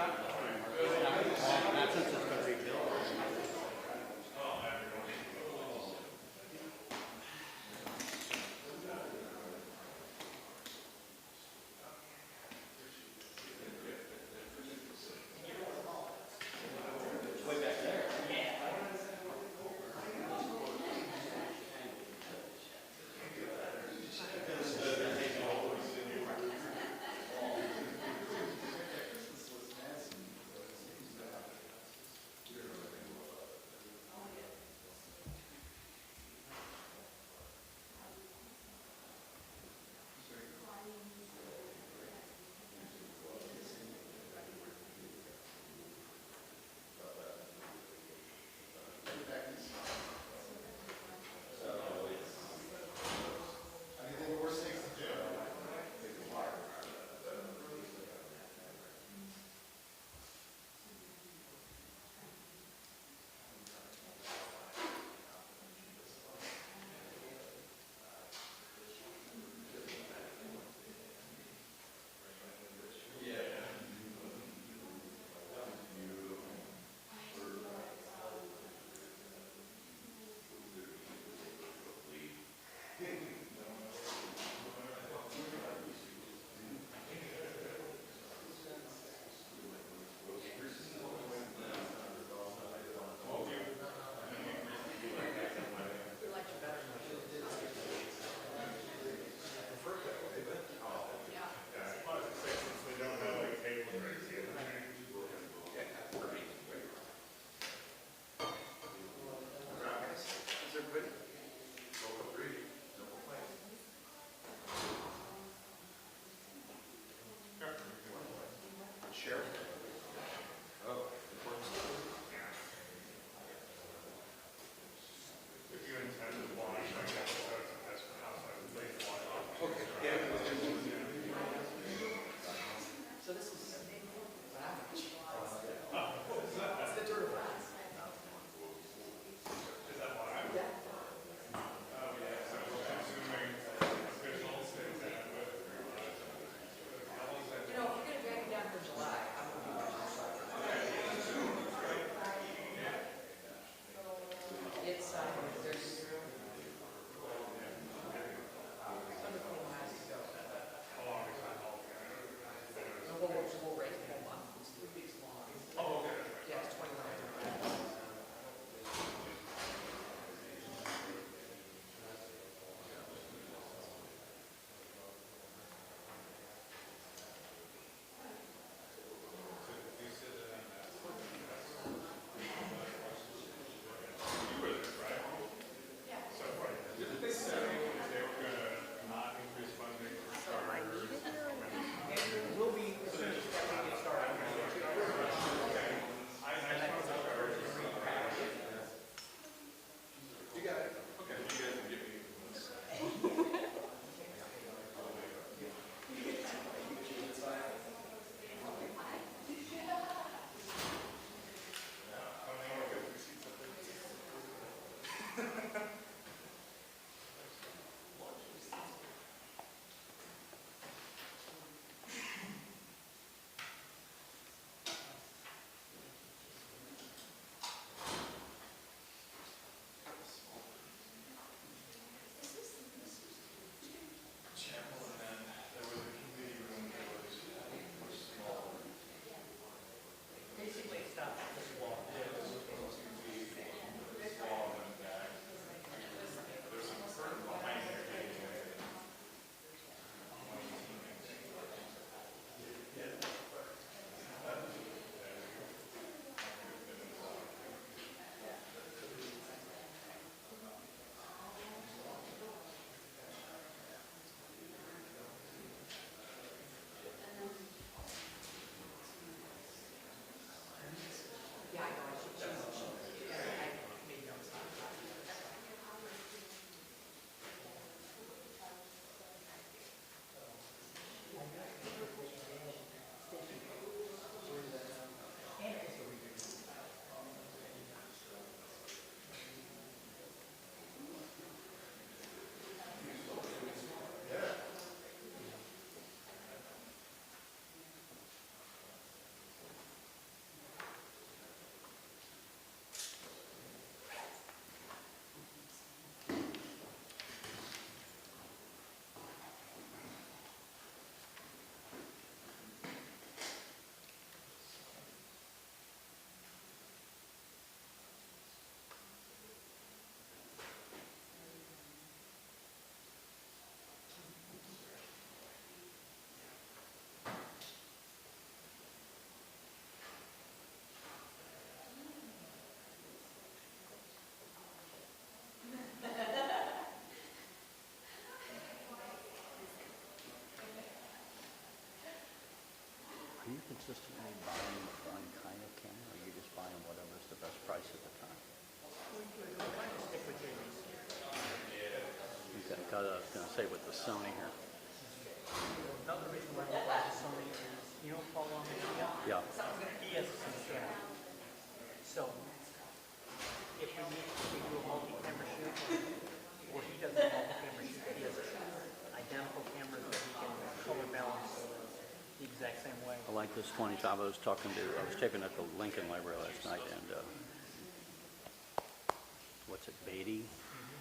Not since it's been rebuilt. Way back there. Are you consistently buying one kind of camera, or are you just buying whatever's the best price at the time? Okay, 'cause I was going to say with the Sony here. Another reason why we bought the Sony is, you know Paul Rauner? Yeah. He has the same camera. So if we do a multi-camera shoot, or he does a multi-camera shoot, he has identical cameras that he can color balance the exact same way. I like this 25. I was taping at the Lincoln Library last night, and what's it, Beatty?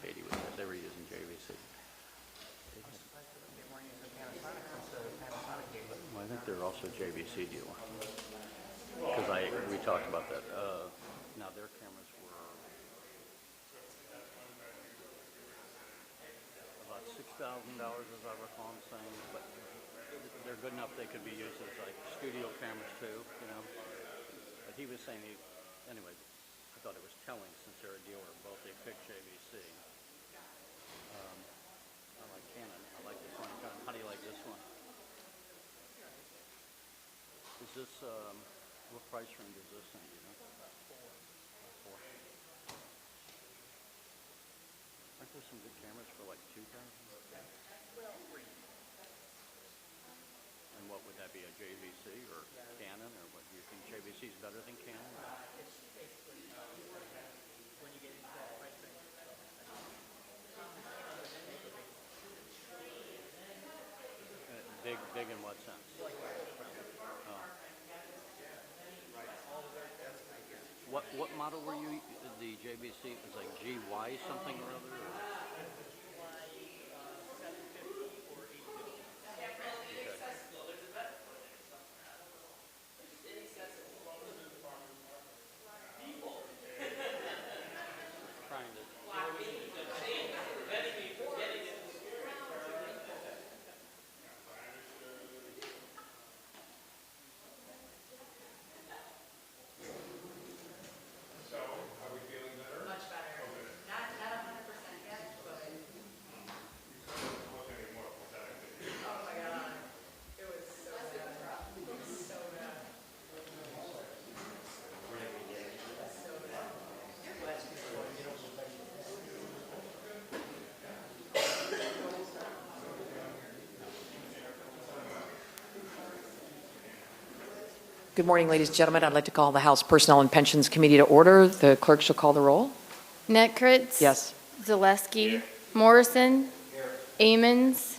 Beatty was it. They were using JVC. I'm surprised that they weren't using Panasonic since Panasonic gave it. Well, I think they're also JVC deal. Because we talked about that. Now their cameras were about $6,000, as I recall them saying, but they're good enough they could be used as like studio cameras too, you know. But he was saying anyway, I thought it was telling since they're a dealer of both. They picked JVC. I like Canon. I like this one. How do you like this one? Is this what price range is this in? You know? Four. Aren't there some good cameras for like $2,000? And what would that be, a JVC or Canon, or what do you think JVC is better than Canon? It's basically, when you get into that price range, Big in what sense? Oh. What model were you? The JVC it was like GY something or other? Or? Good morning, ladies and gentlemen. I'd like to call the House Personnel and Pensions Committee to order. The clerk shall call the roll. Netkritz. Yes. Zaleski. Morrison. Amons.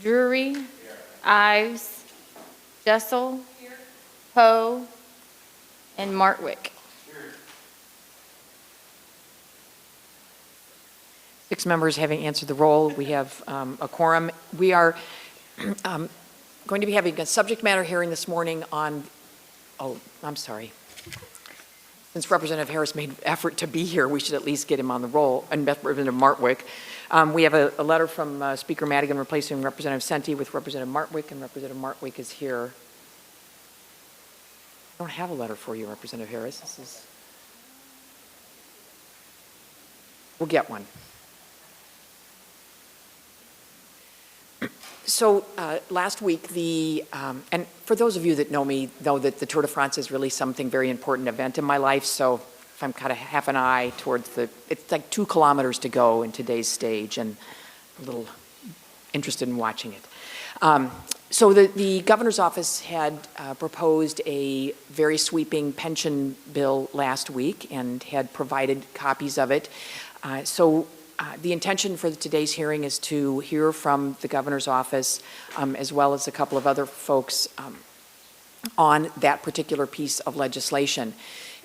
Drury. Ives. Jessel. Poe. And Martwick. 6 members having answered the roll. We have a quorum. We are going to be having a subject matter hearing this morning on, I'm sorry. Since Representative Harris made an effort to be here, we should at least get him on the roll, and Representative Martwick. We have a letter from Speaker Madigan replacing Representative Senti with Representative Martwick, and Representative Martwick is here. I don't have a letter for you, Representative Harris. We'll get one. So last week, and for those of you that know me, know that the Tour de France is really something very important event in my life. So if I'm kind of half an eye towards it's like 2 kilometers to go in today's stage, and a little interested in watching it. So the governor's office had proposed a very sweeping pension bill last week and had provided copies of it. The intention for today's hearing is to hear from the governor's office as well as a couple of other folks on that particular piece of legislation.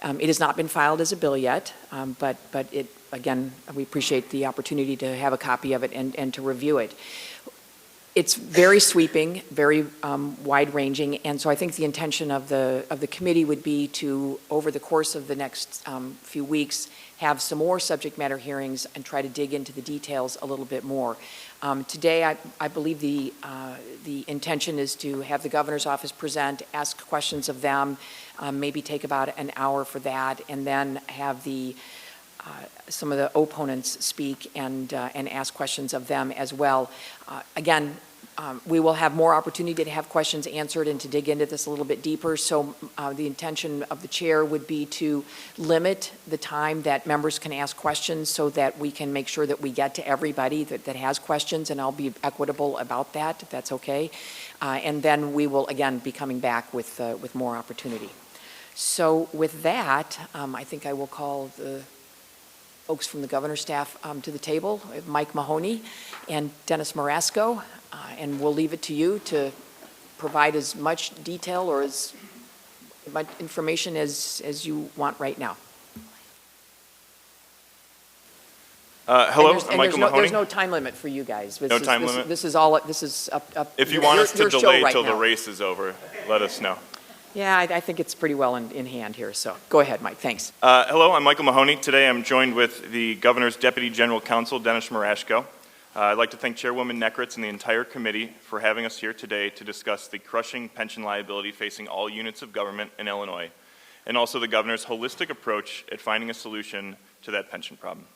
It has not been filed as a bill yet, but it, again, we appreciate the opportunity to have a copy of it and to review it. It's very sweeping, very wide-ranging, and so I think the intention of the committee would be to, over the course of the next few weeks, have some more subject matter hearings and try to dig into the details a little bit more. Today, I believe the intention is to have the governor's office present, ask questions of them, maybe take about an hour for that, and then have some of the opponents speak and ask questions of them as well. Again, we will have more opportunity to have questions answered and to dig into this a little bit deeper. So the intention of the chair would be to limit the time that members can ask questions so that we can make sure that we get to everybody that has questions, and I'll be equitable about that, if that's okay. And then we will, again, be coming back with more opportunity. So with that, I think I will call the folks from the governor's staff to the table, Mike Mahoney and Dennis Marasco, and we'll leave it to you to provide as much detail or as much information as you want right now. Hello, I'm Michael Mahoney. There's no time limit for you guys. No time limit? This is all, this is up. If you want us to your show delay right till the now. race is over, let us know. Yeah, I think it's pretty well in hand here, so go ahead, Mike, thanks. Hello, I'm Michael Mahoney. Today I'm joined with the Governor's Deputy General Counsel, Dennis Marashko. I'd like to thank Chairwoman Nekritz and the entire committee for having us here today to discuss the crushing pension liability facing all units of government in Illinois, and also the Governor's holistic approach at finding a solution to that pension problem.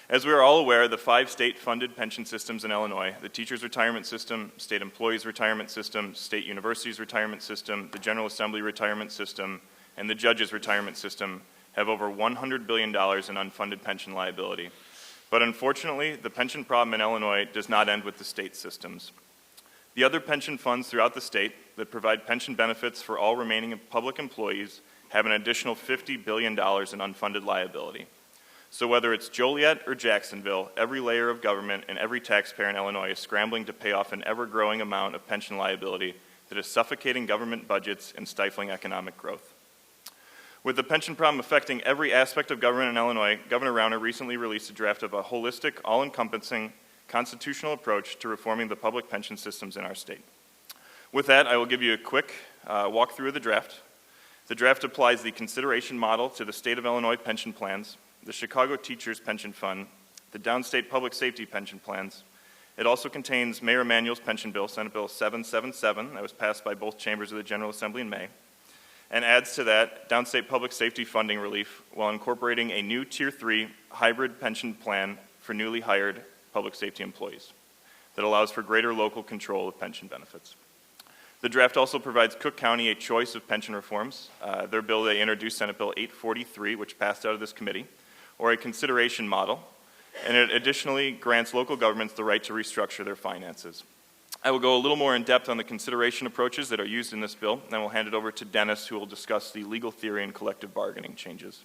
As we are all aware, the 5 state-funded pension systems in Illinois, the Teachers' Retirement System, State Employees' Retirement System, State Universities' Retirement System, the General Assembly Retirement System, and the Judges' Retirement System, have over $100 billion in unfunded pension liability. But unfortunately, the pension problem in Illinois does not end with the state systems. The other pension funds throughout the state that provide pension benefits for all remaining public employees have an additional $50 billion in unfunded liability. So whether it's Joliet or Jacksonville, every layer of government and every taxpayer in Illinois is scrambling to pay off an ever-growing amount of pension liability that is suffocating government budgets and stifling economic growth. With the pension problem affecting every aspect of government in Illinois, Governor Rauner recently released a draft of a holistic, all-encompassing constitutional approach to reforming the public pension systems in our state. With that, I will give you a quick walkthrough of the draft. The draft applies the consideration model to the state of Illinois pension plans, the Chicago Teachers Pension Fund, the downstate public safety pension plans. It also contains Mayor Emanuel's pension bill, Senate Bill 777, that was passed by both chambers of the General Assembly in May, and adds to that downstate public safety funding relief while incorporating a new Tier 3 hybrid pension plan for newly hired public safety employees that allows for greater local control of pension benefits. The draft also provides Cook County a choice of pension reforms. Their bill, they introduced Senate Bill 843, which passed out of this committee, or a consideration model, and it additionally grants local governments the right to restructure their finances. I will go a little more in depth on the consideration approaches that are used in this bill, then we'll hand it over to Dennis, who will discuss the legal theory and collective bargaining changes.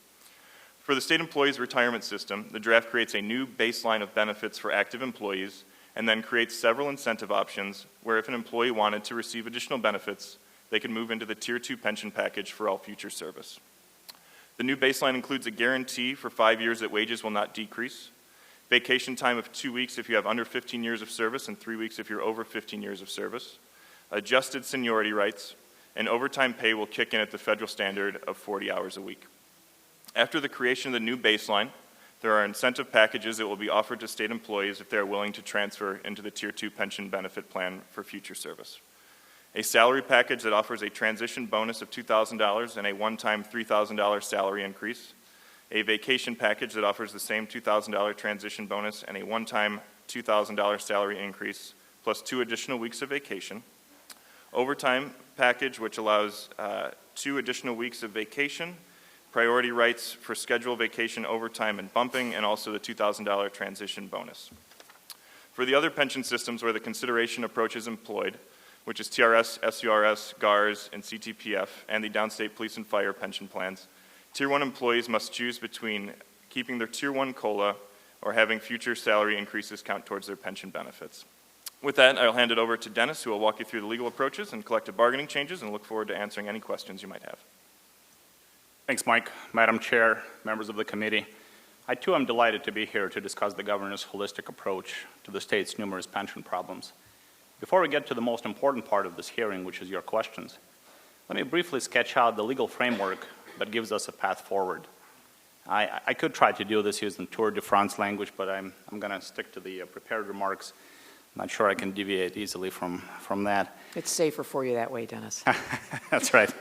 For the state employees' retirement system, the draft creates a new baseline of benefits for active employees and then creates several incentive options where if an employee wanted to receive additional benefits, they could move into the Tier 2 pension package for all future service. The new baseline includes a guarantee for 5 years that wages will not decrease, vacation time of 2 weeks if you have under 15 years of service and 3 weeks if you're over 15 years of service, adjusted seniority rights, and overtime pay will kick in at the federal standard of 40 hours a week. After the creation of the new baseline, there are incentive packages that will be offered to state employees if they are willing to transfer into the Tier 2 pension benefit plan for future service. A salary package that offers a transition bonus of $2,000 and a one-time $3,000 salary increase. A vacation package that offers the same $2,000 transition bonus and a one-time $2,000 salary increase, plus 2 additional weeks of vacation. Overtime package, which allows 2 additional weeks of vacation, priority rights for scheduled vacation, overtime, and bumping, and also the $2,000 transition bonus. For the other pension systems where the consideration approach is employed, which is TRS, SURS, GARS, and CTPF, and the downstate police and fire pension plans, Tier 1 employees must choose between keeping their Tier 1 COLA or having future salary increases count towards their pension benefits. With that, I'll hand it over to Dennis, who will walk you through the legal approaches and collective bargaining changes, and look forward to answering any questions you might have. Thanks, Mike. Madam Chair, members of the committee, I too am delighted to be here to discuss the governor's holistic approach to the state's numerous pension problems. Before we get to the most important part of this hearing, which is your questions, let me briefly sketch out the legal framework that gives us a path forward. I could try to do this using Tour de France language, but I'm going to stick to the prepared remarks. I'm not sure I can deviate easily from that. It's safer for you that way, Dennis. That's right.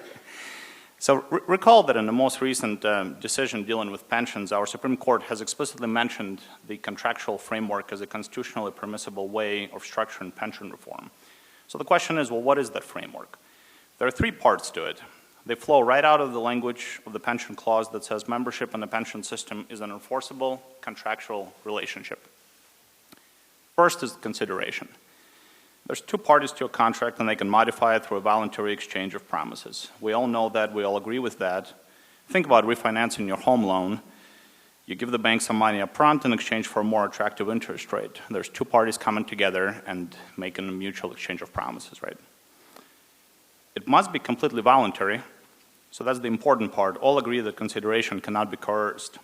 So recall that in the most recent decision dealing with pensions, our Supreme Court has explicitly mentioned the contractual framework as a constitutionally permissible way of structuring pension reform. So the question is, well, what is that framework? There are three parts to it. They flow right out of the language of the pension clause that says membership in the pension system is an enforceable contractual relationship. First is consideration. There's two parties to a contract, and they can modify it through a voluntary exchange of promises. We all know that. We all agree with that. Think about refinancing your home loan. You give the bank some money up front in exchange for a more attractive interest rate. There's two parties coming together and making a mutual exchange of promises, right? It must be completely voluntary, so that's the important part. All agree that consideration cannot be coerced.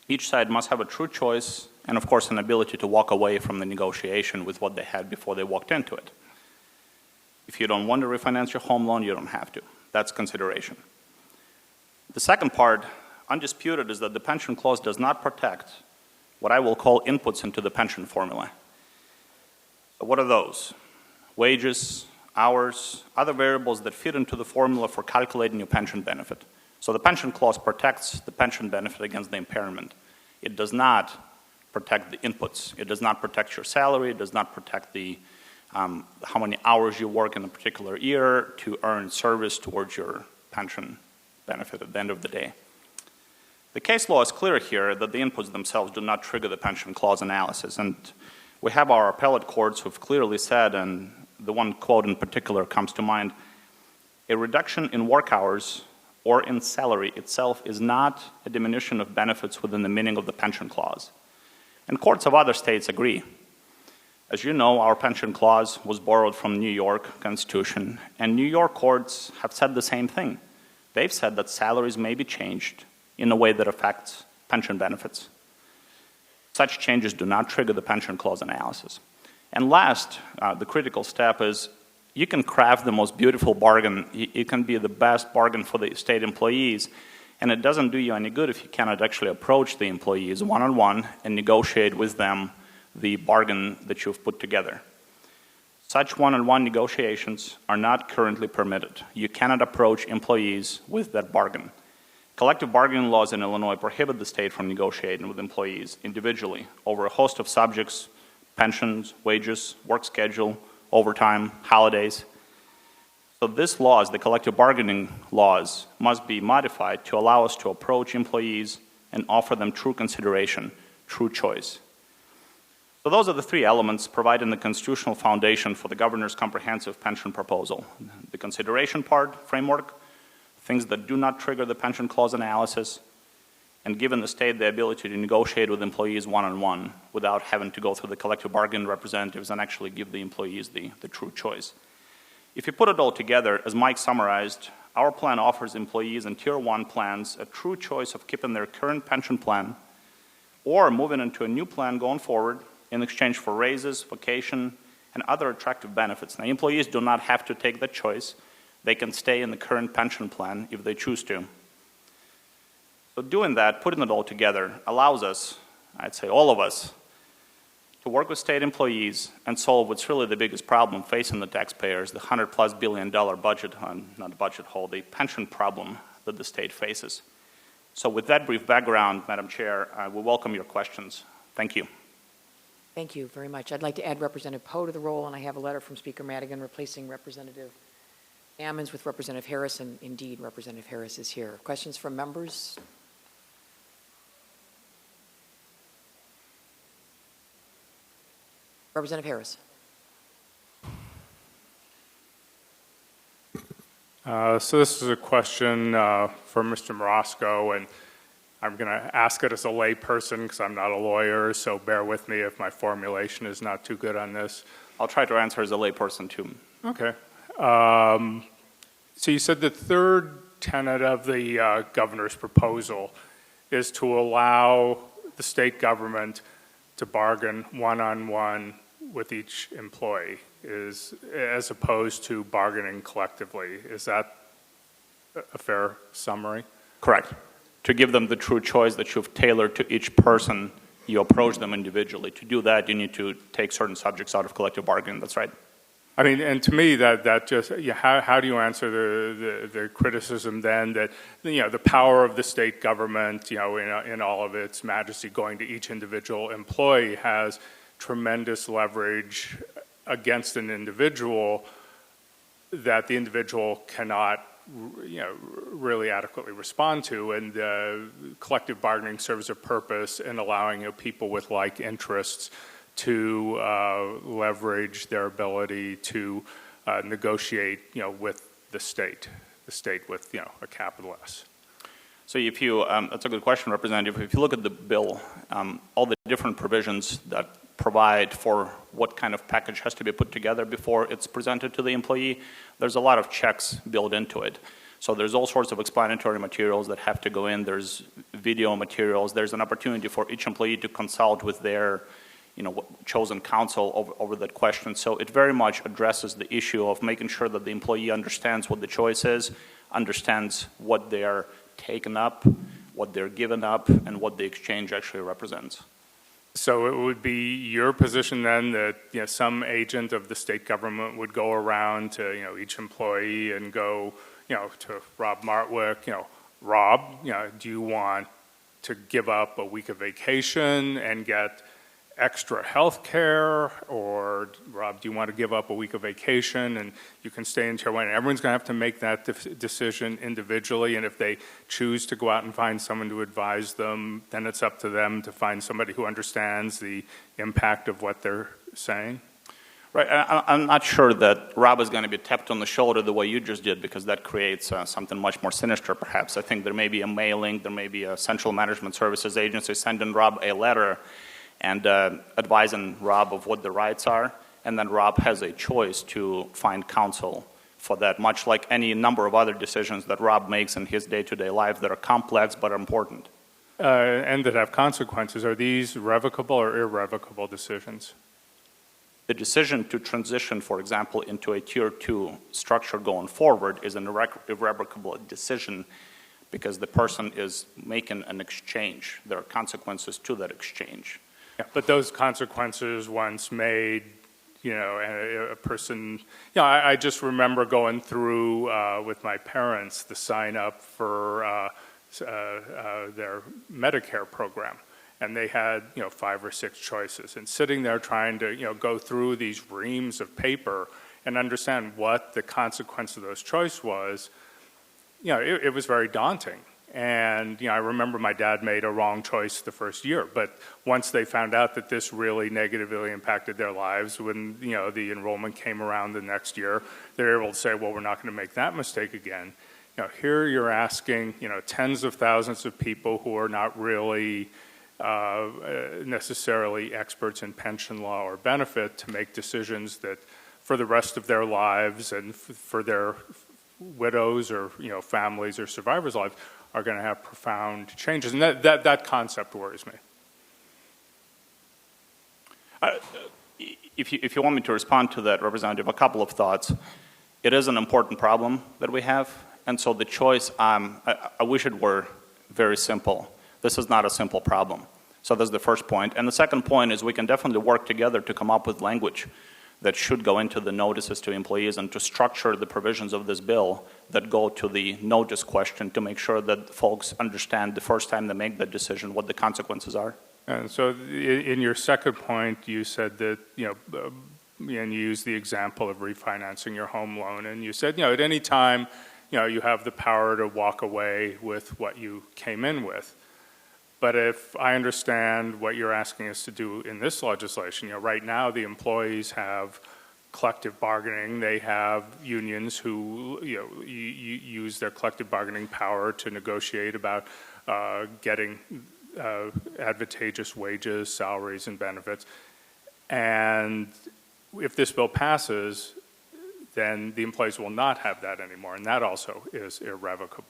Each side must have a true choice and, of course, an ability to walk away from the negotiation with what they had before they walked into it. If you don't want to refinance your home loan, you don't have to. That's consideration. The second part, undisputed, is that the pension clause does not protect what I will call inputs into the pension formula. So what are those? Wages, hours, other variables that fit into the formula for calculating your pension benefit. So the pension clause protects the pension benefit against the impairment. It does not protect the inputs. It does not protect your salary. It does not protect the how many hours you work in a particular year to earn service towards your pension benefit at the end of the day. The case law is clear here that the inputs themselves do not trigger the pension clause analysis. And we have our appellate courts who have clearly said, and the one quote in particular comes to mind, a reduction in work hours or in salary itself is not a diminution of benefits within the meaning of the pension clause. And courts of other states agree. As you know, our pension clause was borrowed from the New York Constitution, and New York courts have said the same thing. They've said that salaries may be changed in a way that affects pension benefits. Such changes do not trigger the pension clause analysis. And last, the critical step is you can craft the most beautiful bargain. It can be the best bargain for the state employees, and it doesn't do you any good if you cannot actually approach the employees one-on-one and negotiate with them the bargain that you've put together. Such one-on-one negotiations are not currently permitted. You cannot approach employees with that bargain. Collective bargaining laws in Illinois prohibit the state from negotiating with employees individually over a host of subjects: pensions, wages, work schedule, overtime, holidays. So these laws, the collective bargaining laws, must be modified to allow us to approach employees and offer them true consideration, true choice. So those are the three elements providing the constitutional foundation for the governor's comprehensive pension proposal. The consideration part, framework, things that do not trigger the pension clause analysis, and given the state the ability to negotiate with employees one-on-one without having to go through the collective bargaining representatives and actually give the employees the true choice. If you put it all together, as Mike summarized, our plan offers employees in Tier 1 plans a true choice of keeping their current pension plan or moving into a new plan going forward in exchange for raises, vacation, and other attractive benefits. Now, employees do not have to take that choice. They can stay in the current pension plan if they choose to. So doing that, putting it all together, allows us, I'd say all of us, to work with state employees and solve what's really the biggest problem facing the taxpayers, the $100+ billion budget, not budget hole, the pension problem that the state faces. So with that brief background, Madam Chair, I will welcome your questions. Thank you. Thank you very much. I'd like to add Representative Poe to the roll, and I have a letter from Speaker Madigan replacing Representative Ammons with Representative Harris, and indeed, Representative Harris is here. Questions from members? Representative Harris. So this is a question for Mr. Morosco, and I'm going to ask it as a lay person because I'm not a lawyer, so bear with me if my formulation is not too good on this. I'll try to answer as a lay person too. Okay. So you said the third tenet of the governor's proposal is to allow the state government to bargain one-on-one with each employee, as opposed to bargaining collectively. Is that a fair summary? Correct. To give them the true choice that you've tailored to each person, you approach them individually. To do that, you need to take certain subjects out of collective bargaining. That's right. I mean, and to me, that just, how do you answer the criticism then that, the power of the state government, in all of its majesty, going to each individual employee has tremendous leverage against an individual that the individual cannot, really adequately respond to, and collective bargaining serves a purpose in allowing people with like interests to leverage their ability to negotiate, with the state with, a capital S. So if you, that's a good question, Representative. If you look at the bill, all the different provisions that provide for what kind of package has to be put together before it's presented to the employee, there's a lot of checks built into it. So there's all sorts of explanatory materials that have to go in. There's video materials. There's an opportunity for each employee to consult with their chosen counsel over that question. So it very much addresses the issue of making sure that the employee understands what the choice is, understands what they're taking up, what they're giving up, and what the exchange actually represents. So it would be your position then that some agent of the state government would go around to each employee and go to Rob Martwick, Rob, do you want to give up a week of vacation and get extra health care, or Rob, do you want to give up a week of vacation and you can stay until when? Everyone's going to have to make that decision individually, and if they choose to go out and find someone to advise them, then it's up to them to find somebody who understands the impact of what they're saying? Right. I'm not sure that Rob is going to be tapped on the shoulder the way you just did, because that creates something much more sinister, perhaps. I think there may be a mailing, there may be a Central Management Services agency sending Rob a letter and advising Rob of what the rights are, and then Rob has a choice to find counsel for that, much like any number of other decisions that Rob makes in his day-to-day life that are complex but are important. And that have consequences. Are these revocable or irrevocable decisions? The decision to transition, for example, into a Tier 2 structure going forward is an irrevocable decision because the person is making an exchange. There are consequences to that exchange. Yeah, but those consequences once made, a person, I just remember going through with my parents the sign up for their Medicare program. And they had, 5 or 6 choices. And sitting there trying to, go through these reams of paper and understand what the consequence of those choices was, it was very daunting. And, I remember my dad made a wrong choice the first year, but once they found out that this really negatively impacted their lives, when, the enrollment came around the next year, they were able to say, well, we're not going to make that mistake again. Here you're asking, tens of thousands of people who are not really necessarily experts in pension law or benefit to make decisions that for the rest of their lives and for their widows or, families or survivors' lives are going to have profound changes. And that concept worries me. If you want me to respond to that, Representative, a couple of thoughts. It is an important problem that we have, and so the choice, I wish it were very simple. This is not a simple problem. So that's the first point. And the second point is we can definitely work together to come up with language that should go into the notices to employees and to structure the provisions of this bill that go to the notice question to make sure that folks understand the first time they make that decision what the consequences are. And so in your second point, you said that, and you used the example of refinancing your home loan, and you said, at any time, you have the power to walk away with what you came in with. But if I understand what you're asking us to do in this legislation, right now the employees have collective bargaining. They have unions who use their collective bargaining power to negotiate about getting advantageous wages, salaries, and benefits. And if this bill passes, then the employees will not have that anymore, and that also is irrevocable.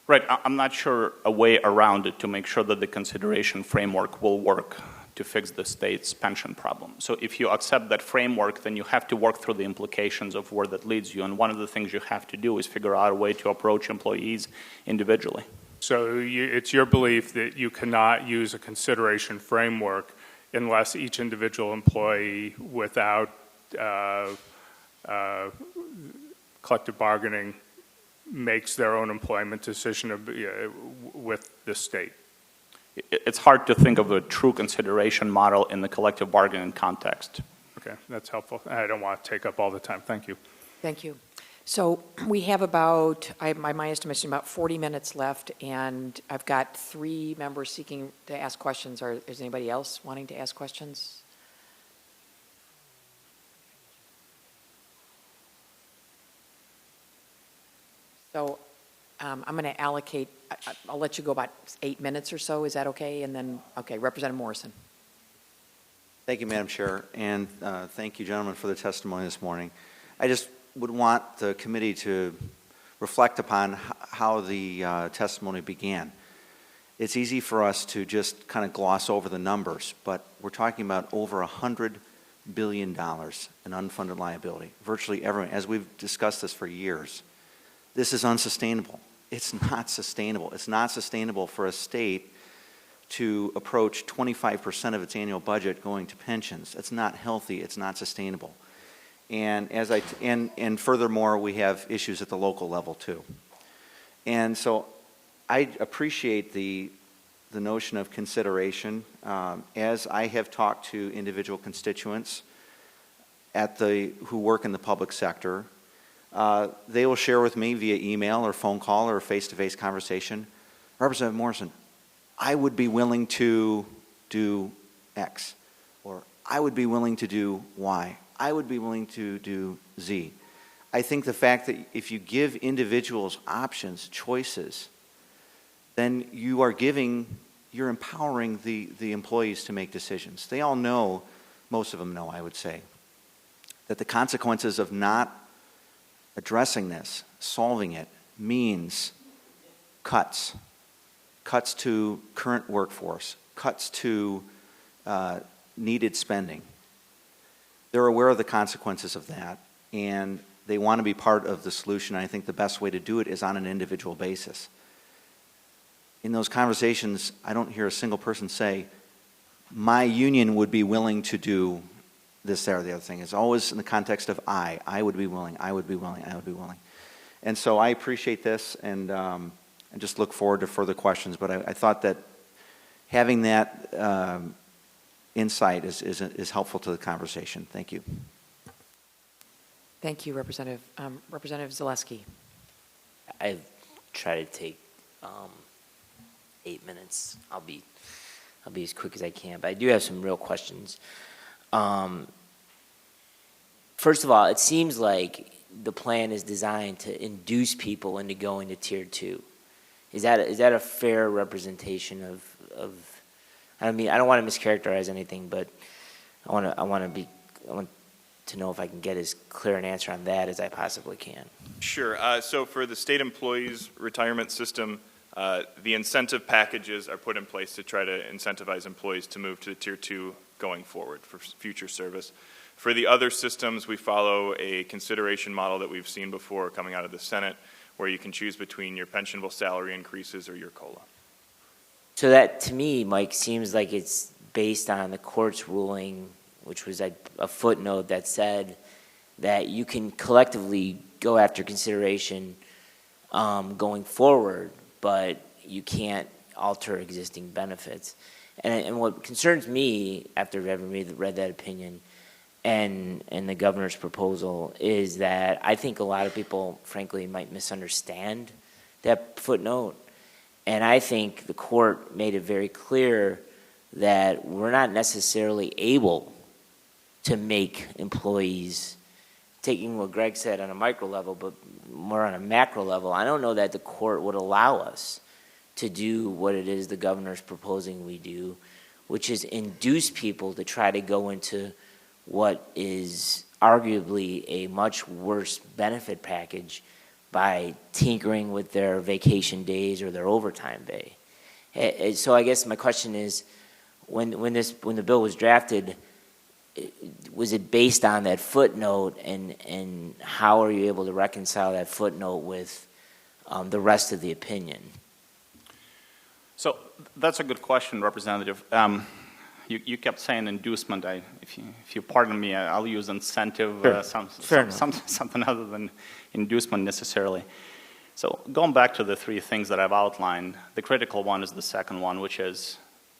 Right. I'm not sure a way around it to make sure that the consideration framework will work to fix the state's pension problem. So if you accept that framework, then you have to work through the implications of where that leads you. And one of the things you have to do is figure out a way to approach employees individually. So it's your belief that you cannot use a consideration framework unless each individual employee, without collective bargaining makes their own employment decision with the state. It's hard to think of a true consideration model in the collective bargaining context. Okay, that's helpful. I don't want to take up all the time. Thank you. Thank you. So we have about, my estimation, about 40 minutes left, and I've got 3 members seeking to ask questions. Is anybody else wanting to ask questions? So I'm going to allocate, I'll let you go about 8 minutes or so. Is that okay? And then, okay, Representative Morrison. Thank you, Madam Chair, and thank you, gentlemen, for the testimony this morning. I just would want the committee to reflect upon how the testimony began. It's easy for us to just kind of gloss over the numbers, but we're talking about over $100 billion in unfunded liability. Virtually everyone, as we've discussed this for years, this is unsustainable. It's not sustainable. It's not sustainable for a state to approach 25% of its annual budget going to pensions. It's not healthy. It's not sustainable. And furthermore, we have issues at the local level too. And so I appreciate the notion of consideration. As I have talked to individual constituents who work in the public sector, they will share with me via email or phone call or face-to-face conversation, Representative Morrison, I would be willing to do X, or I would be willing to do Y. I would be willing to do Z. I think the fact that if you give individuals options, choices, then you're empowering the employees to make decisions. They all know, most of them know, I would say, that the consequences of not addressing this, solving it, means cuts to current workforce, cuts to needed spending. They're aware of the consequences of that, and they want to be part of the solution. I think the best way to do it is on an individual basis. In those conversations, I don't hear a single person say, my union would be willing to do this, that, or the other thing. It's always in the context of I would be willing, I would be willing, I would be willing. And so I appreciate this, and I just look forward to further questions. But I thought that having that insight is helpful to the conversation. Thank you. Thank you, Representative. Representative Zaleski. I try to take 8 minutes. I'll be as quick as I can, but I do have some real questions. First of all, it seems like the plan is designed to induce people into going to Tier 2. Is that a fair representation of I don't want to mischaracterize anything, but I want to know if I can get as clear an answer on that as I possibly can. Sure. So for the state employees retirement system, the incentive packages are put in place to try to incentivize employees to move to Tier 2 going forward for future service. For the other systems, we follow a consideration model that we've seen before coming out of the Senate, where you can choose between your pensionable salary increases or your COLA. So that, to me, Mike, seems like it's based on the court's ruling, which was a footnote that said that you can collectively go after consideration going forward, but you can't alter existing benefits. And what concerns me, after having read that opinion and the governor's proposal, is that I think a lot of people, frankly, might misunderstand that footnote. And I think the court made it very clear that we're not necessarily able to make employees, taking what Greg said on a micro level, but more on a macro level, I don't know that the court would allow us to do what it is the governor's proposing we do, which is induce people to try to go into what is arguably a much worse benefit package by tinkering with their vacation days or their overtime pay. So I guess my question is, when the bill was drafted, was it based on that footnote, and how are you able to reconcile that footnote with the rest of the opinion? So that's a good question, Representative. you kept saying inducement. If you pardon me, I'll use incentive, Fair enough. something other than inducement necessarily. So going back to the three things that I've outlined, the critical one is the second one, which is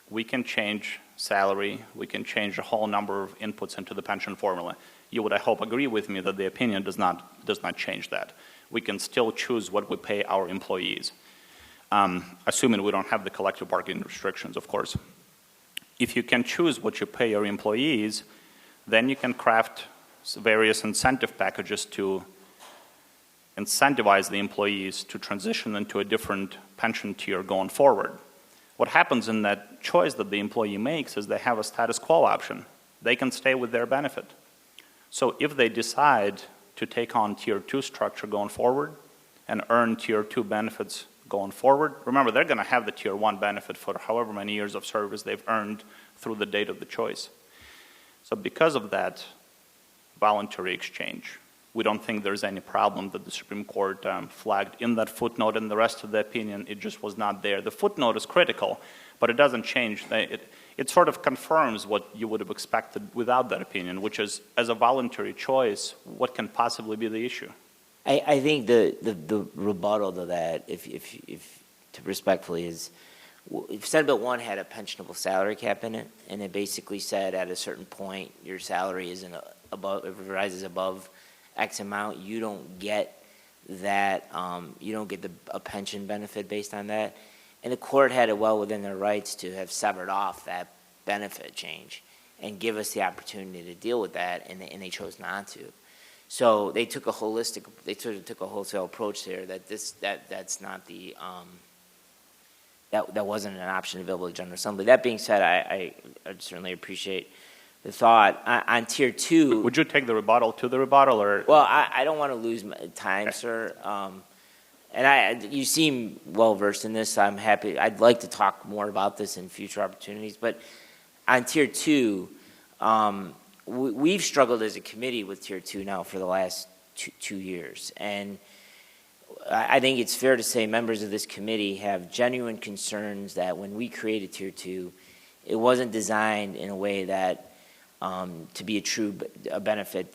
we can change salary, we can change a whole number of inputs into the pension formula. You would, I hope, agree with me that the opinion does not change that. We can still choose what we pay our employees, assuming we don't have the collective bargaining restrictions, of course. If you can choose what you pay your employees, then you can craft various incentive packages to incentivize the employees to transition into a different pension tier going forward. What happens in that choice that the employee makes is they have a status quo option. They can stay with their benefit. So if they decide to take on Tier 2 structure going forward and earn Tier 2 benefits going forward, remember, they're going to have the Tier 1 benefit for however many years of service they've earned through the date of the choice. So because of that voluntary exchange, we don't think there's any problem that the Supreme Court flagged in that footnote, and the rest of the opinion, it just was not there. The footnote is critical, but it doesn't change. It sort of confirms what you would have expected without that opinion, which is, as a voluntary choice, what can possibly be the issue? I think the rebuttal to that, if to respectfully, is if Senate Bill 1 had a pensionable salary cap in it, and it basically said at a certain point your salary isn't above, if it rises above X amount, you don't get that, you don't get a pension benefit based on that. And the court had it well within their rights to have severed off that benefit change and give us the opportunity to deal with that, and they chose not to. So they took a holistic, they sort of took a wholesale approach there that that's not the, that wasn't an option available to General Assembly. That being said, I certainly appreciate the thought. On Tier 2... Would you take the rebuttal to the rebuttal, or...? Well, I don't want to lose my time, okay, sir. And you seem well-versed in this. I'm happy. I'd like to talk more about this in future opportunities. But on Tier 2, we've struggled as a committee with Tier 2 now for the last two years. And I think it's fair to say members of this committee have genuine concerns that when we created Tier 2, it wasn't designed in a way that to be a true benefit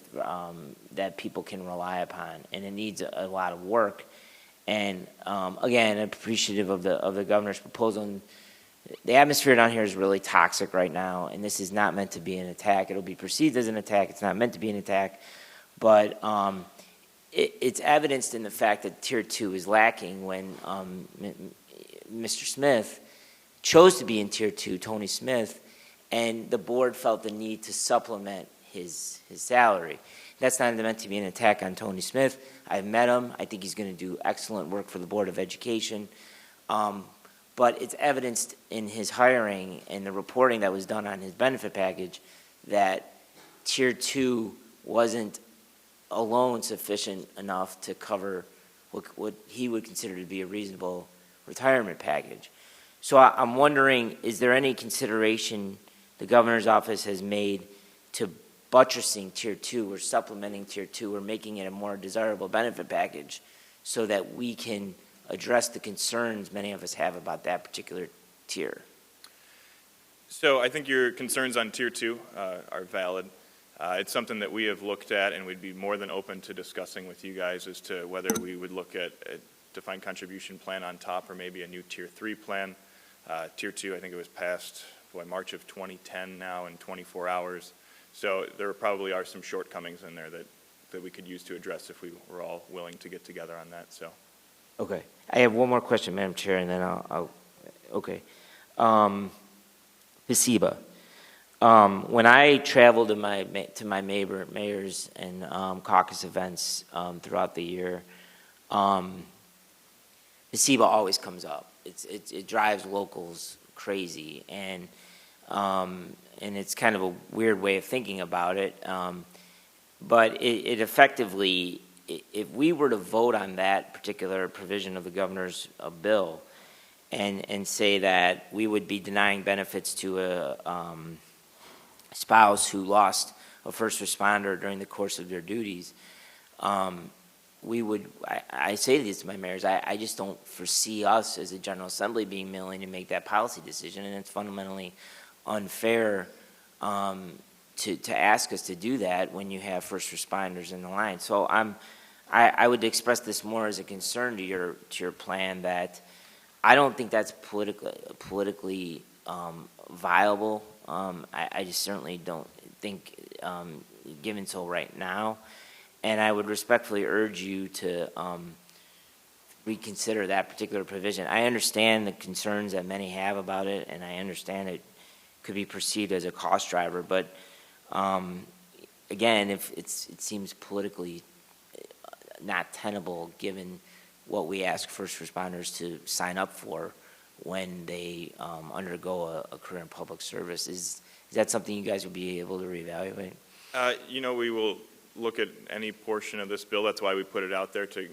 that people can rely upon, and it needs a lot of work. And again, appreciative of the governor's proposal. And the atmosphere down here is really toxic right now, and this is not meant to be an attack. It'll be perceived as an attack. It's not meant to be an attack, but it's evidenced in the fact that Tier 2 is lacking when Mr. Smith chose to be in Tier 2, Tony Smith, and the board felt the need to supplement his salary. That's not meant to be an attack on Tony Smith. I've met him. I think he's going to do excellent work for the Board of Education. But it's evidenced in his hiring and the reporting that was done on his benefit package that Tier 2 wasn't alone sufficient enough to cover what he would consider to be a reasonable retirement package. So I'm wondering, is there any consideration the governor's office has made to buttressing Tier 2 or supplementing Tier 2 or making it a more desirable benefit package so that we can address the concerns many of us have about that particular tier? So I think your concerns on Tier 2 are valid. It's something that we have looked at, and we'd be more than open to discussing with you guys as to whether we would look at a defined contribution plan on top or maybe a new Tier 3 plan. Tier 2, I think it was passed, March of 2010 now in 24 hours. So there probably are some shortcomings in there that we could use to address if we were all willing to get together on that. So, okay. I have one more question, Madam Chair, and then I'll okay. PSEBA. When I travel to my mayors and caucus events throughout the year, PSEBA always comes up. It drives locals crazy, and it's kind of a weird way of thinking about it. But it effectively, if we were to vote on that particular provision of the governor's bill and say that we would be denying benefits to a spouse who lost a first responder during the course of their duties, we would, I say this to my mayors, I just don't foresee us as a General Assembly being willing to make that policy decision, and it's fundamentally unfair to ask us to do that when you have first responders in the line. So I would express this more as a concern to your plan, that I don't think that's politically viable. I just certainly don't think given so right now, and I would respectfully urge you to reconsider that particular provision. I understand the concerns that many have about it, and I understand it could be perceived as a cost driver, but again, if it seems politically not tenable given what we ask first responders to sign up for when they undergo a career in public service. Is that something you guys would be able to reevaluate? We will look at any portion of this bill. That's why we put it out there, to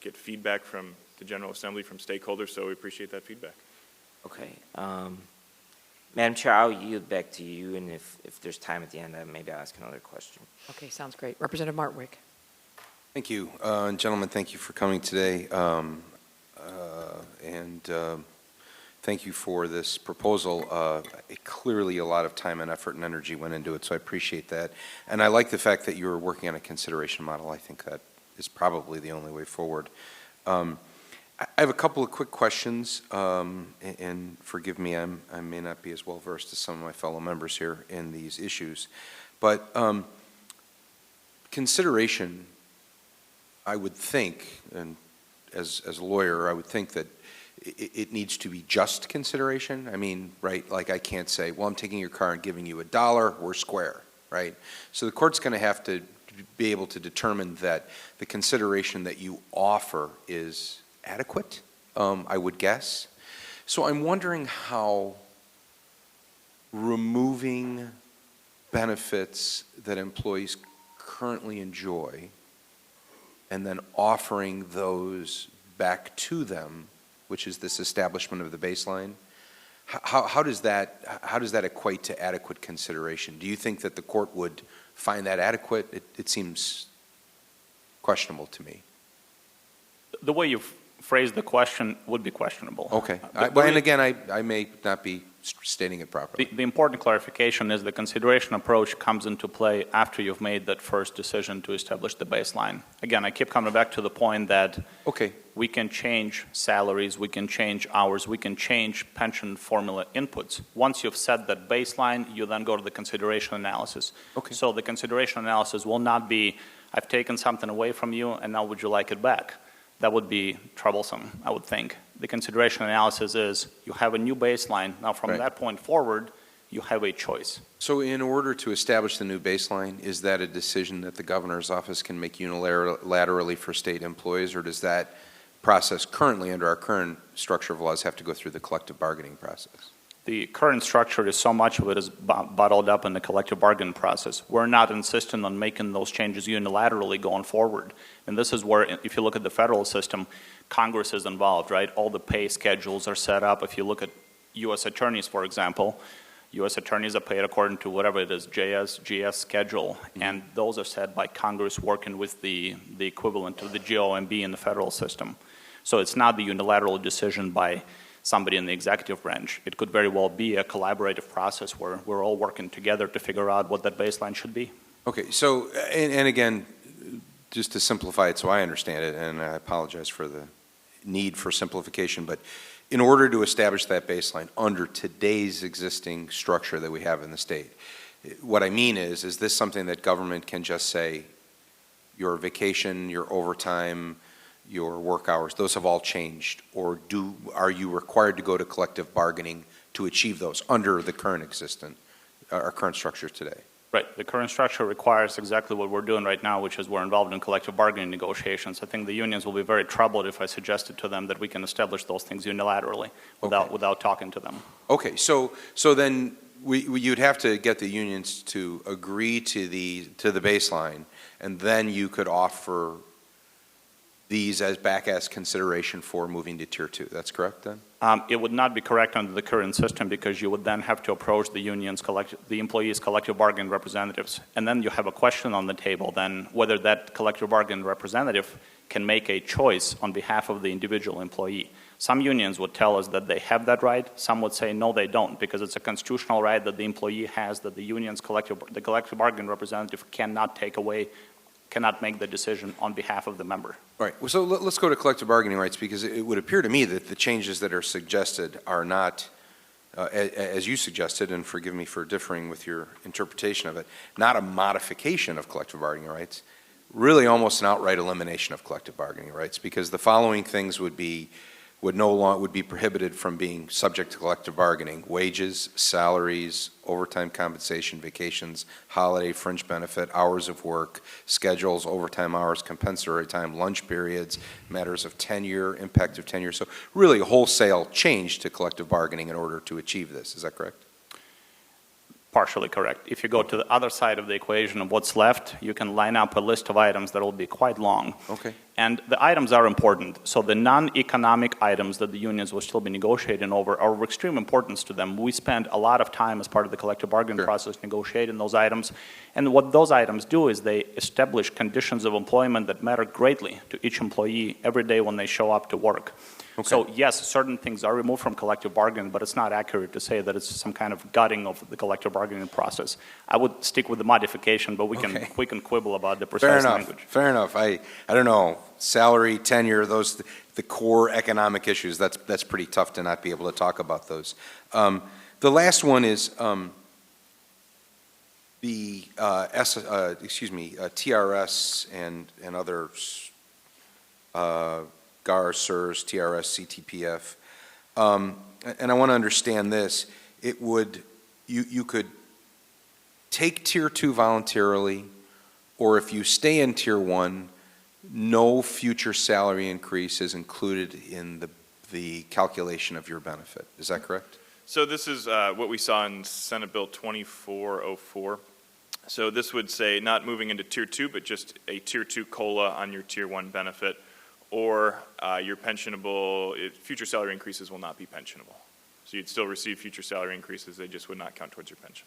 get feedback from the General Assembly, from stakeholders, so we appreciate that feedback. Okay. Madam Chair, I'll yield back to you, and if there's time at the end, maybe I'll ask another question. Okay, sounds great. Representative Martwick. Thank you. Gentlemen, thank you for coming today. Thank you for this proposal. Clearly, a lot of time and effort and energy went into it, so I appreciate that. And I like the fact that you were working on a consideration model. I think that is probably the only way forward. I have a couple of quick questions, and forgive me, I may not be as well versed as some of my fellow members here in these issues, but consideration, I would think, and as a lawyer, I would think that it needs to be just consideration. I mean, right, like I can't say, well, I'm taking your car and giving you $1, we're square, right? So the court's going to have to be able to determine that the consideration that you offer is adequate, I would guess. So I'm wondering how removing benefits that employees currently enjoy and then offering those back to them, which is this establishment of the baseline, how does that equate to adequate consideration? Do you think that the court would find that adequate? It seems questionable to me. The way you've phrased the question would be questionable. Okay. And again, I may not be stating it properly. The important clarification is the consideration approach comes into play after you've made that first decision to establish the baseline. Again, I keep coming back to the point that we can change salaries, we can change hours, we can change pension formula inputs. Once you've set that baseline, you then go to the consideration analysis. Okay. So the consideration analysis will not be, I've taken something away from you and now would you like it back? That would be troublesome, I would think. The consideration analysis is you have a new baseline. Now from that point forward, you have a choice. So in order to establish the new baseline, is that a decision that the governor's office can make unilaterally for state employees, or does that process currently under our current structure of laws have to go through the collective bargaining process? The current structure is so much of it is bottled up in the collective bargaining process. We're not insistent on making those changes unilaterally going forward. And this is where, if you look at the federal system, Congress is involved, right? All the pay schedules are set up. If you look at U.S. attorneys, for example, U.S. attorneys are paid according to whatever it is, JS, GS schedule. And those are set by Congress working with the equivalent of the GOMB in the federal system. So it's not the unilateral decision by somebody in the executive branch. It could very well be a collaborative process where we're all working together to figure out what that baseline should be. Okay, so, and again, just to simplify it so I understand it, and I apologize for the need for simplification, but in order to establish that baseline under today's existing structure that we have in the state, what I mean is this something that government can just say, your vacation, your overtime, your work hours, those have all changed, or are you required to go to collective bargaining to achieve those under the current our current structure today? Right. The current structure requires exactly what we're doing right now, which is we're involved in collective bargaining negotiations. I think the unions will be very troubled if I suggested to them that we can establish those things unilaterally without talking to them. Okay, so then you'd have to get the unions to agree to the baseline, and then you could offer these back as consideration for moving to Tier 2. That's correct then? It would not be correct under the current system because you would then have to approach the the employees' collective bargaining representatives. And then you have a question on the table then whether that collective bargaining representative can make a choice on behalf of the individual employee. Some unions would tell us that they have that right. Some would say no, they don't, because it's a constitutional right that the employee has that the the collective bargaining representative cannot take away, cannot make the decision on behalf of the member. Right. Well, so let's go to collective bargaining rights, because it would appear to me that the changes that are suggested are not, as you suggested, and forgive me for differing with your interpretation of it, not a modification of collective bargaining rights, really almost an outright elimination of collective bargaining rights, because the following things would be prohibited from being subject to collective bargaining: wages, salaries, overtime compensation, vacations, holiday, fringe benefit, hours of work, schedules, overtime hours, compensatory time, lunch periods, matters of tenure, impact of tenure. So really a wholesale change to collective bargaining in order to achieve this. Is that correct? Partially correct. If you go to the other side of the equation of what's left, you can line up a list of items that will be quite long. Okay. And the items are important. So the non-economic items that the unions will still be negotiating over are of extreme importance to them. We spend a lot of time as part of the collective bargaining process negotiating those items. And what those items do is they establish conditions of employment that matter greatly to each employee every day when they show up to work. Okay. So yes, certain things are removed from collective bargaining, but it's not accurate to say that it's some kind of gutting of the collective bargaining process. I would stick with the modification, but we can quibble about the precise language. Fair enough. I don't know, salary, tenure, those the core economic issues. That's pretty tough to not be able to talk about those. The last one is the TRS and others. GAR, SIRS, TRS, CTPF. And I want to understand this. It would, you could take Tier 2 voluntarily, or if you stay in Tier 1, no future salary increase is included in the calculation of your benefit. Is that correct? So this is what we saw in Senate Bill 2404. So this would say not moving into Tier 2, but just a Tier 2 COLA on your Tier 1 benefit, or your pensionable, future salary increases will not be pensionable. So you'd still receive future salary increases, they just would not count towards your pension.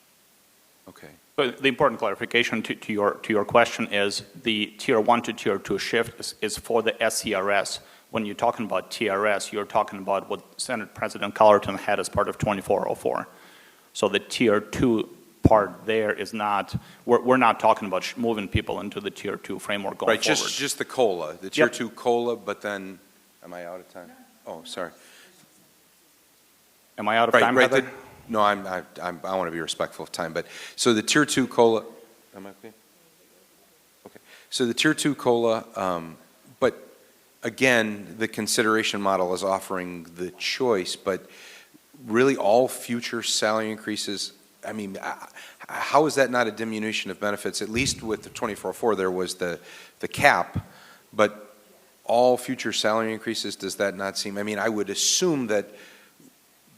Okay. But the important clarification to your question is the Tier 1 to Tier 2 shift is for the SCRS. When you're talking about TRS, you're talking about what Senate President Collerton had as part of 2404. So the Tier 2 part there is not, we're not talking about moving people into the Tier 2 framework going forward. Right, just the COLA, the Tier 2 COLA, but then, am I out of time? Oh, sorry. Am I out of time, Heather? No, I want to be respectful of time, but, so the Tier 2 COLA, am I okay? Okay, so the Tier 2 COLA, but again, the consideration model is offering the choice, but really all future salary increases, I mean, how is that not a diminution of benefits? At least with the 2404, there was the cap, but all future salary increases, does that not seem, I mean, I would assume that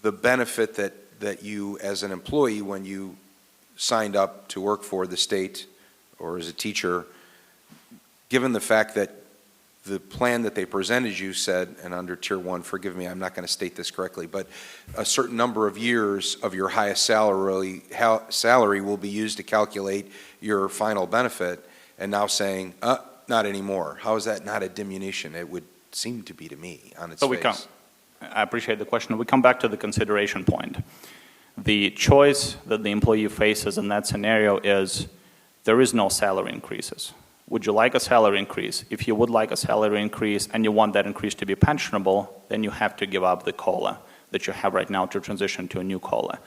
the benefit that you, as an employee, when you signed up to work for the state or as a teacher, given the fact that the plan that they presented you said, and under Tier 1, forgive me, I'm not going to state this correctly, but a certain number of years of your highest salary will be used to calculate your final benefit, and now saying, not anymore. How is that not a diminution? It would seem to be to me on its face. I appreciate the question. We come back to the consideration point. The choice that the employee faces in that scenario is there is no salary increases. Would you like a salary increase? If you would like a salary increase and you want that increase to be pensionable, then you have to give up the COLA that you have right now to transition to a new COLA.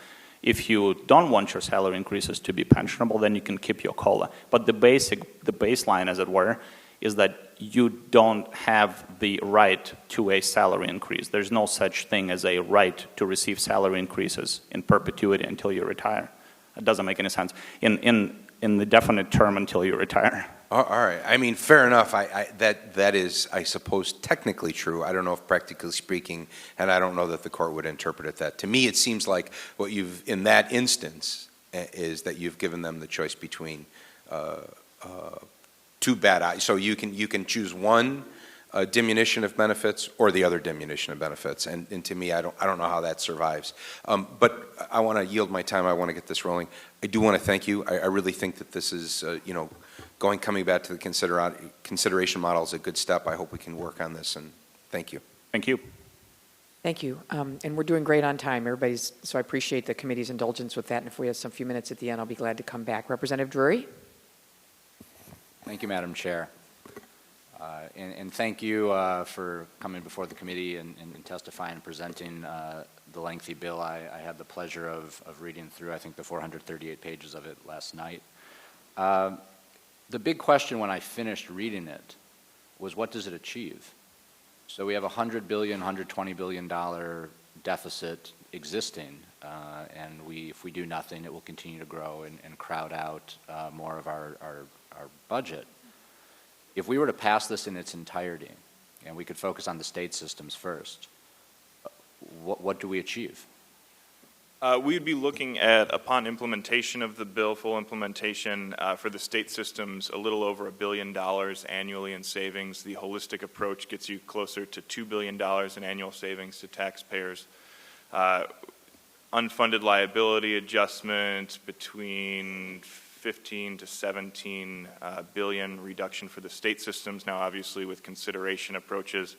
If you don't want your salary increases to be pensionable, then you can keep your COLA. But the baseline, as it were, is that you don't have the right to a salary increase. There's no such thing as a right to receive salary increases in perpetuity until you retire. It doesn't make any sense. In the definite term until you retire. All right. I mean, fair enough. That is, I suppose, technically true. I don't know if practically speaking, and I don't know that the court would interpret it that. To me, it seems like what you've, in that instance, is that you've given them the choice between two bad. So you can choose one diminution of benefits or the other diminution of benefits. And to me, I don't know how that survives. But I want to yield my time. I want to get this rolling. I do want to thank you. I really think that this is, coming back to the consideration model is a good step. I hope we can work on this, and thank you. Thank you. Thank you. And we're doing great on time. So I appreciate the committee's indulgence with that. And if we have some few minutes at the end, I'll be glad to come back. Representative Drury? Thank you, Madam Chair. And thank you for coming before the committee and testifying and presenting the lengthy bill. I had the pleasure of reading through, I think, the 438 pages of it last night. The big question when I finished reading it was, what does it achieve? So we have a $100 billion, $120 billion deficit existing, and if we do nothing, it will continue to grow and crowd out more of our budget. If we were to pass this in its entirety, and we could focus on the state systems first, what do we achieve? We'd be looking at, upon implementation of the bill, full implementation for the state systems, a little over $1 billion annually in savings. The holistic approach gets you closer to $2 billion in annual savings to taxpayers. Unfunded liability adjustment between 15 to 17 billion reduction for the state systems. Now, obviously, with consideration approaches,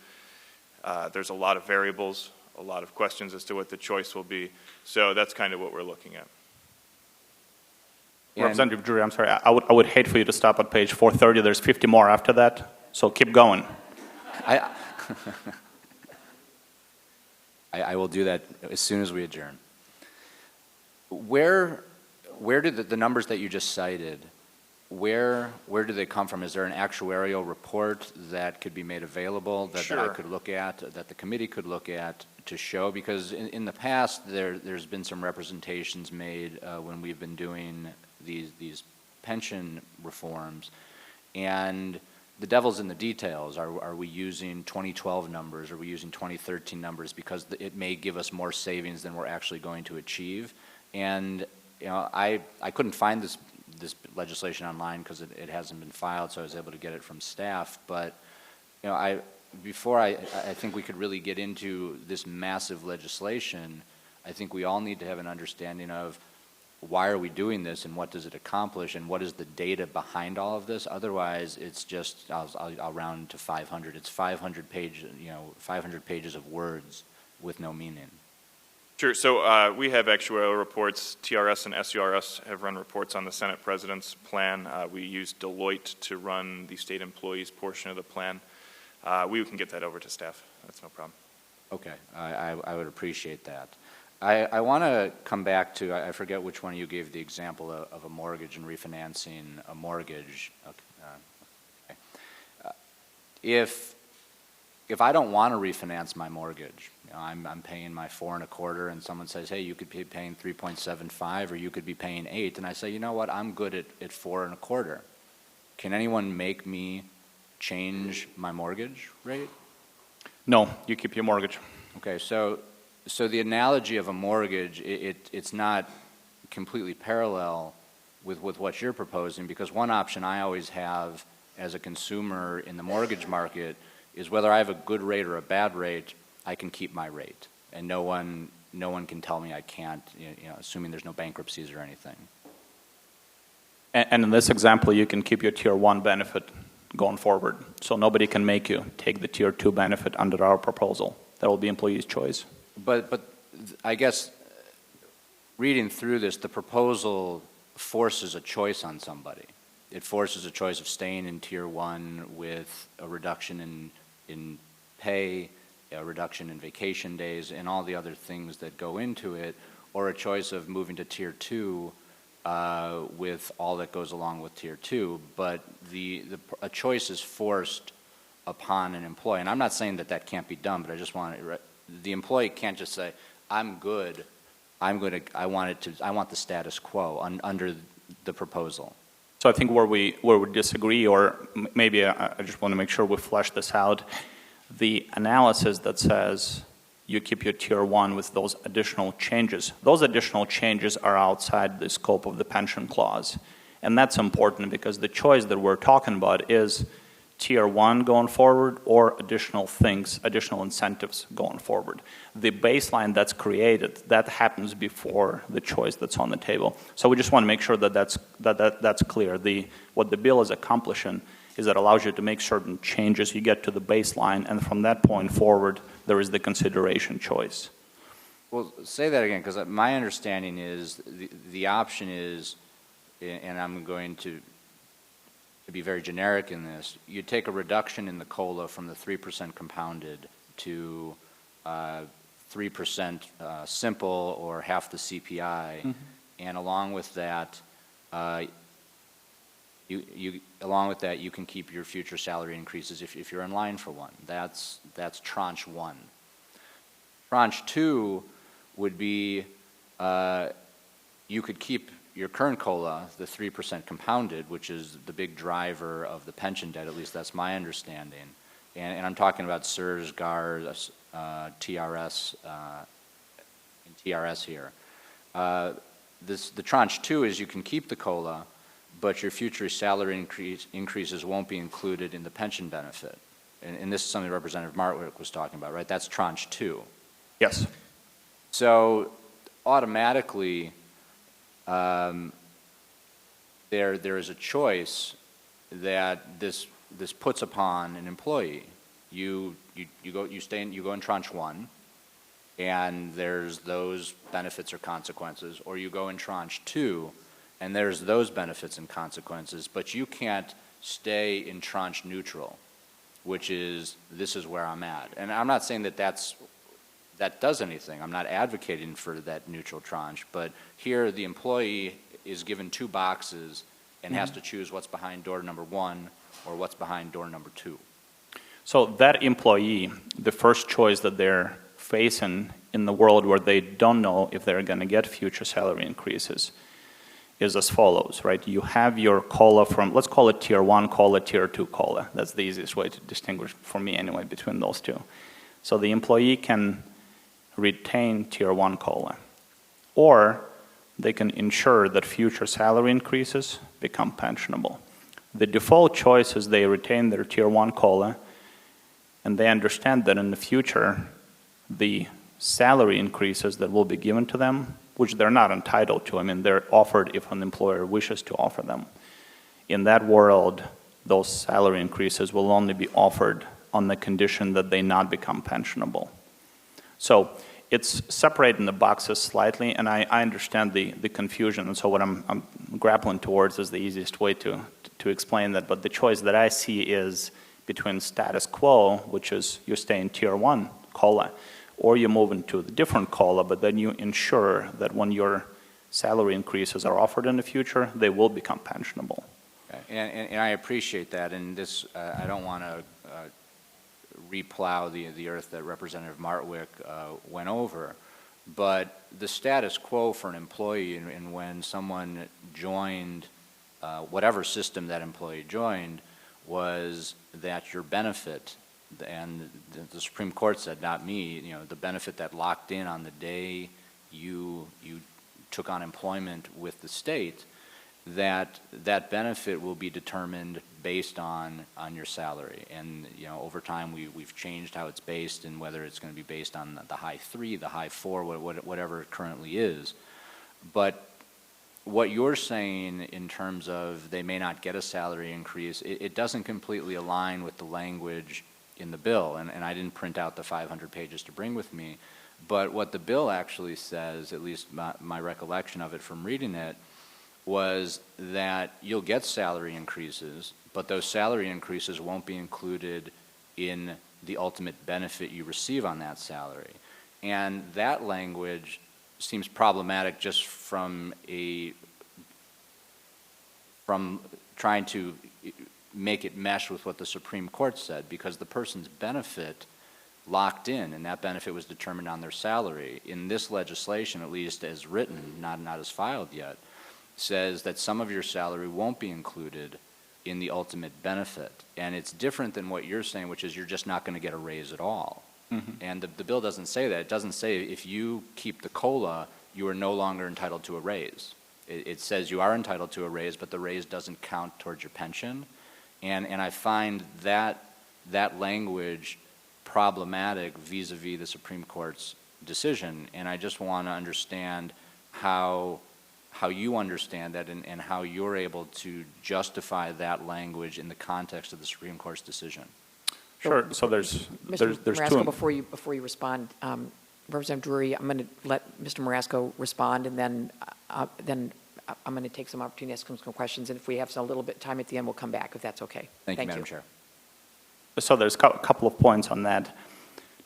there's a lot of variables, a lot of questions as to what the choice will be. So that's kind of what we're looking at. Representative Drury, I'm sorry. I would hate for you to stop at page 430. There's 50 more after that, so keep going. I will do that as soon as we adjourn. Where did the numbers that you just cited, where do they come from? Is there an actuarial report that could be made available that I could look at, that the committee could look at to show? Because in the past, there's been some representations made when we've been doing these pension reforms, and the devil's in the details. Are we using 2012 numbers? Are we using 2013 numbers? Because it may give us more savings than we're actually going to achieve. And I couldn't find this legislation online because it hasn't been filed, so I was able to get it from staff. But I think we could really get into this massive legislation, I think we all need to have an understanding of why are we doing this and what does it accomplish and what is the data behind all of this. Otherwise, it's just I'll round to 500. It's 500 pages of words with no meaning. Sure. So we have actuarial reports. TRS and SURS have run reports on the Senate President's plan. We use Deloitte to run the state employees portion of the plan. We can get that over to staff. That's no problem. Okay. I would appreciate that. I want to come back to, I forget which one of you gave the example of a mortgage and refinancing a mortgage. Okay. If I don't want to refinance my mortgage, I'm paying my 4 1/4, and someone says, hey, you could be paying 3.75 or you could be paying 8, and I say, you know what, I'm good at 4 1/4. Can anyone make me change my mortgage rate? No, you keep your mortgage. Okay, so the analogy of a mortgage, it's not completely parallel with what you're proposing, because one option I always have as a consumer in the mortgage market is whether I have a good rate or a bad rate, I can keep my rate, and no one can tell me I can't, assuming there's no bankruptcies or anything. And in this example, you can keep your Tier 1 benefit going forward, so nobody can make you take the Tier 2 benefit under our proposal. That will be employee's choice. But I guess reading through this, the proposal forces a choice on somebody. It forces a choice of staying in Tier 1 with a reduction in pay, a reduction in vacation days, and all the other things that go into it, or a choice of moving to Tier 2 with all that goes along with Tier 2. But a choice is forced upon an employee. And I'm not saying that can't be done, but I just want the employee can't just say, I'm good, I want the status quo under the proposal. So I think where we disagree, or maybe I just want to make sure we flesh this out, the analysis that says you keep your Tier 1 with those additional changes are outside the scope of the pension clause. And that's important because the choice that we're talking about is tier one going forward or additional things, additional incentives going forward. The baseline that's created, that happens before the choice that's on the table. So we just want to make sure that that's clear. What the bill is accomplishing is it allows you to make certain changes. You get to the baseline, and from that point forward, there is the consideration choice. Well, say that again, because my understanding is the option is, and I'm going to be very generic in this, you take a reduction in the COLA from the 3% compounded to 3% simple or half the CPI, and along with that, you can keep your future salary increases if you're in line for one. That's tranche one. Tranche two would be you could keep your current COLA, the 3% compounded, which is the big driver of the pension debt, at least that's my understanding. And I'm talking about SERS, GARS, TRS, and TRS here. The tranche two is you can keep the COLA, but your future salary increases won't be included in the pension benefit. And this is something Representative Martwick was talking about, right? That's tranche two. Yes. So automatically, there is a choice that this puts upon an employee. You go in tranche one, and there's those benefits or consequences, or you go in tranche two, and there's those benefits and consequences, but you can't stay in tranche neutral, which is this is where I'm at. And I'm not saying that that does anything. I'm not advocating for that neutral tranche, but here the employee is given two boxes and has to choose what's behind door number one or what's behind door number two. So that employee, the first choice that they're facing in the world where they don't know if they're going to get future salary increases is as follows, right? You have your COLA from, let's call it tier one COLA, tier two COLA. That's the easiest way to distinguish for me anyway between those two. So the employee can retain tier one COLA, or they can ensure that future salary increases become pensionable. The default choice is they retain their tier one COLA, and they understand that in the future, the salary increases that will be given to them, which they're not entitled to, I mean, they're offered if an employer wishes to offer them. In that world, those salary increases will only be offered on the condition that they not become pensionable. So it's separating the boxes slightly, and I understand the confusion, and so what I'm grappling towards is the easiest way to explain that, but the choice that I see is between status quo, which is you stay in tier one COLA, or you move into the different COLA, but then you ensure that when your salary increases are offered in the future, they will become pensionable. And I appreciate that, and this, I don't want to replow the earth that Representative Martwick went over, but the status quo for an employee and when someone joined whatever system that employee joined was that your benefit, and the Supreme Court said, not me, you know, the benefit that locked in on the day you took on employment with the state, that benefit will be determined based on your salary. And you know, over time we've changed how it's based, and whether it's going to be based on the high 3, the high 4, whatever it currently is. But what you're saying in terms of they may not get a salary increase, it doesn't completely align with the language in the bill. And I didn't print out the 500 pages to bring with me, but what the bill actually says, at least my recollection of it from reading it, was that you'll get salary increases, but those salary increases won't be included in the ultimate benefit you receive on that salary. And that language seems problematic just from trying to make it mesh with what the Supreme Court said, because the person's benefit locked in, and that benefit was determined on their salary. In this legislation, at least as written, not as filed yet, says that some of your salary won't be included in the ultimate benefit. And it's different than what you're saying, which is you're just not going to get a raise at all. Mm-hmm. And the bill doesn't say that. It doesn't say if you keep the COLA, you are no longer entitled to a raise. It says you are entitled to a raise, but the raise doesn't count towards your pension. And I find that language problematic vis-a-vis the Supreme Court's decision. And I just want to understand how you understand that and how you're able to justify that language in the context of the Supreme Court's decision. Sure, so there's Mr. two. Marasco, before you respond, Representative Drury, I'm going to let Mr. Marasco respond, and then I'm going to take some opportunity to ask him some questions, and if we have a little bit of time at the end, we'll come back, if that's okay. Thank you, Madam Chair. So there's a couple of points on that.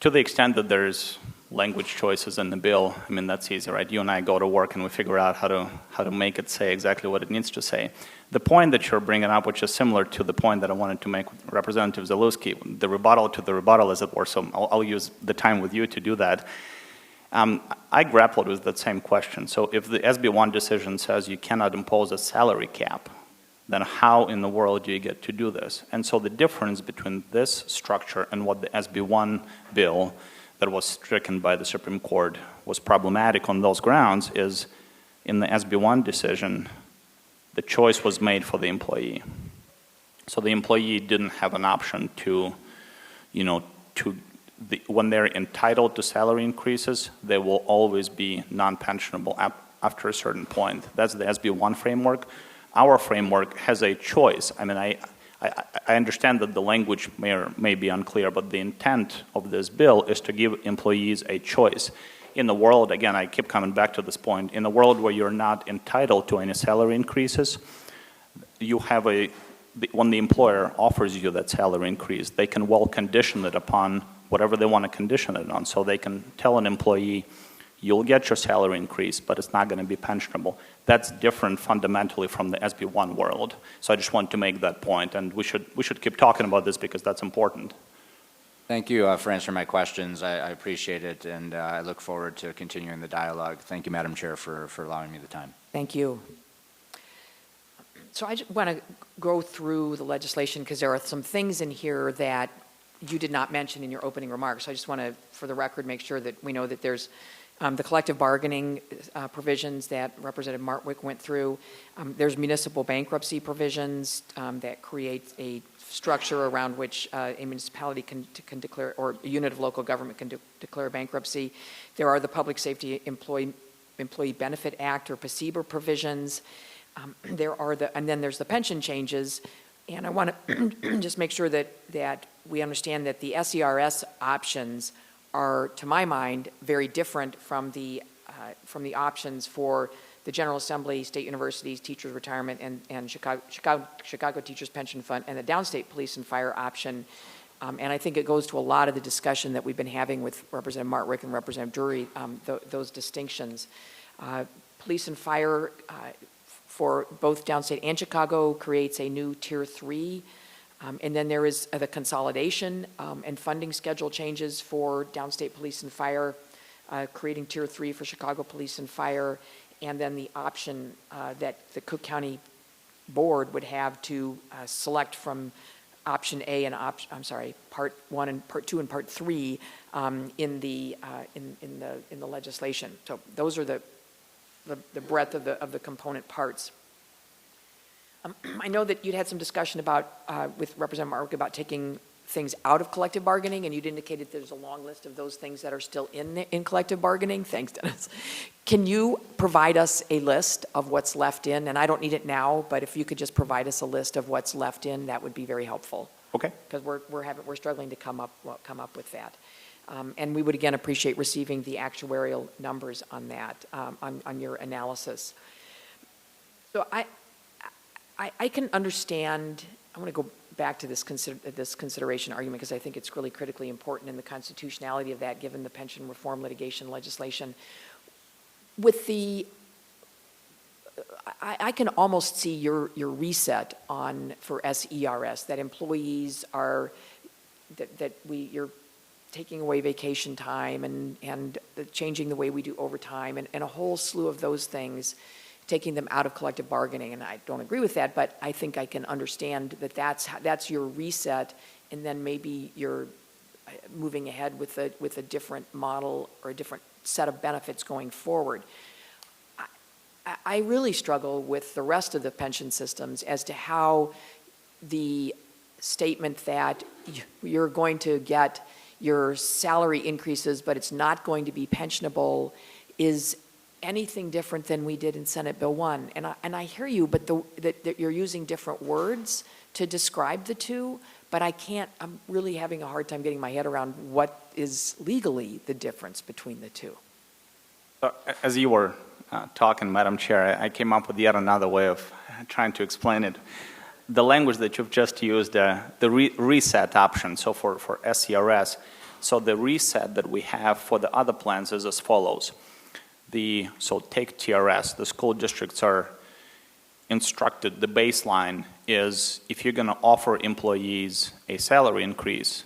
To the extent that there's language choices in the bill, I mean, that's easy, right? You and I go to work and we figure out how to make it say exactly what it needs to say. The point that you're bringing up, which is similar to the point that I wanted to make with Representative Zalewski, the rebuttal to the rebuttal, as it were, so I'll use the time with you to do that. I grappled with that same question. So if the SB1 decision says you cannot impose a salary cap, then how in the world do you get to do this? And so the difference between this structure and what the SB1 bill that was stricken by the Supreme Court was problematic on those grounds is in the SB1 decision, the choice was made for the employee. So the employee didn't have an option to, when they're entitled to salary increases, they will always be non-pensionable after a certain point. That's the SB1 framework. Our framework has a choice. I mean, I understand that the language may be unclear, but the intent of this bill is to give employees a choice. In the world, again, I keep coming back to this point, in a world where you're not entitled to any salary increases, you have when the employer offers you that salary increase, they can well condition it upon whatever they want to condition it on. So they can tell an employee, you'll get your salary increase, but it's not going to be pensionable. That's different fundamentally from the SB1 world. So I just want to make that point, and we should keep talking about this because that's important. Thank you for answering my questions. I appreciate it, and I look forward to continuing the dialogue. Thank you, Madam Chair, for allowing me the time. Thank you. So I just want to go through the legislation because there are some things in here that you did not mention in your opening remarks. So I just want to, for the record, make sure that we know that there's the collective bargaining provisions that Representative Martwick went through. There's municipal bankruptcy provisions that create a structure around which a municipality can declare, or a unit of local government can declare bankruptcy. There are the Public Safety Employee Benefit Act, or PSEBA provisions. And then there's the pension changes. And I want to just make sure that we understand that the SERS options are, to my mind, very different from the options for the General Assembly, state universities, teachers' retirement, and Chicago Teachers Pension Fund, and the downstate police and fire option. And I think it goes to a lot of the discussion that we've been having with Representative Martwick and Representative Drury, those distinctions. Police and fire for both downstate and Chicago creates a new Tier 3. And then there is the consolidation and funding schedule changes for downstate police and fire, creating Tier 3 for Chicago police and fire, and then the option that the Cook County Board would have to select from option A and part 1 and part 2 and part 3 in the legislation. So those are the breadth of the component parts. I know that you'd had some discussion about with Representative Martwick about taking things out of collective bargaining, and you'd indicated there's a long list of those things that are still in collective bargaining. Thanks, Dennis. Can you provide us a list of what's left in? And I don't need it now, but if you could just provide us a list of what's left in, that would be very helpful. Okay. Because we're struggling to come up with that. And we would again appreciate receiving the actuarial numbers on that, on your analysis. So I can understand. I want to go back to this consideration argument because I think it's really critically important in the constitutionality of that, given the pension reform litigation legislation. With I can almost see your reset for SERS, that employees are you're taking away vacation time and changing the way we do overtime and a whole slew of those things, taking them out of collective bargaining. And I don't agree with that, but I think I can understand that that's your reset, and then maybe you're moving ahead with a different model or a different set of benefits going forward. I really struggle with the rest of the pension systems as to how the statement that you're going to get your salary increases, but it's not going to be pensionable is anything different than we did in Senate Bill 1. And I hear you, but that you're using different words to describe the two, but I'm really having a hard time getting my head around what is legally the difference between the two. As you were talking, Madam Chair, I came up with yet another way of trying to explain it. The language that you've just used, the reset option, so for SCRS, so the reset that we have for the other plans is as follows. So take TRS, the school districts are instructed, the baseline is if you're going to offer employees a salary increase,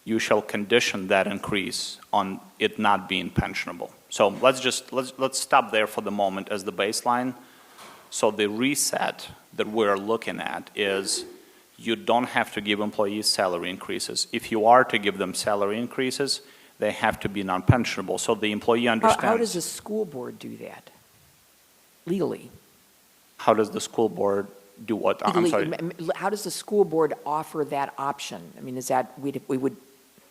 you shall condition that increase on it not being pensionable. So let's stop there for the moment as the baseline. So the reset that we're looking at is you don't have to give employees salary increases. If you are to give them salary increases, they have to be non-pensionable. So the employee understands. How does the school board do that legally? How does the school board do what? I'm sorry. How does the school board offer that option? I mean, is that we would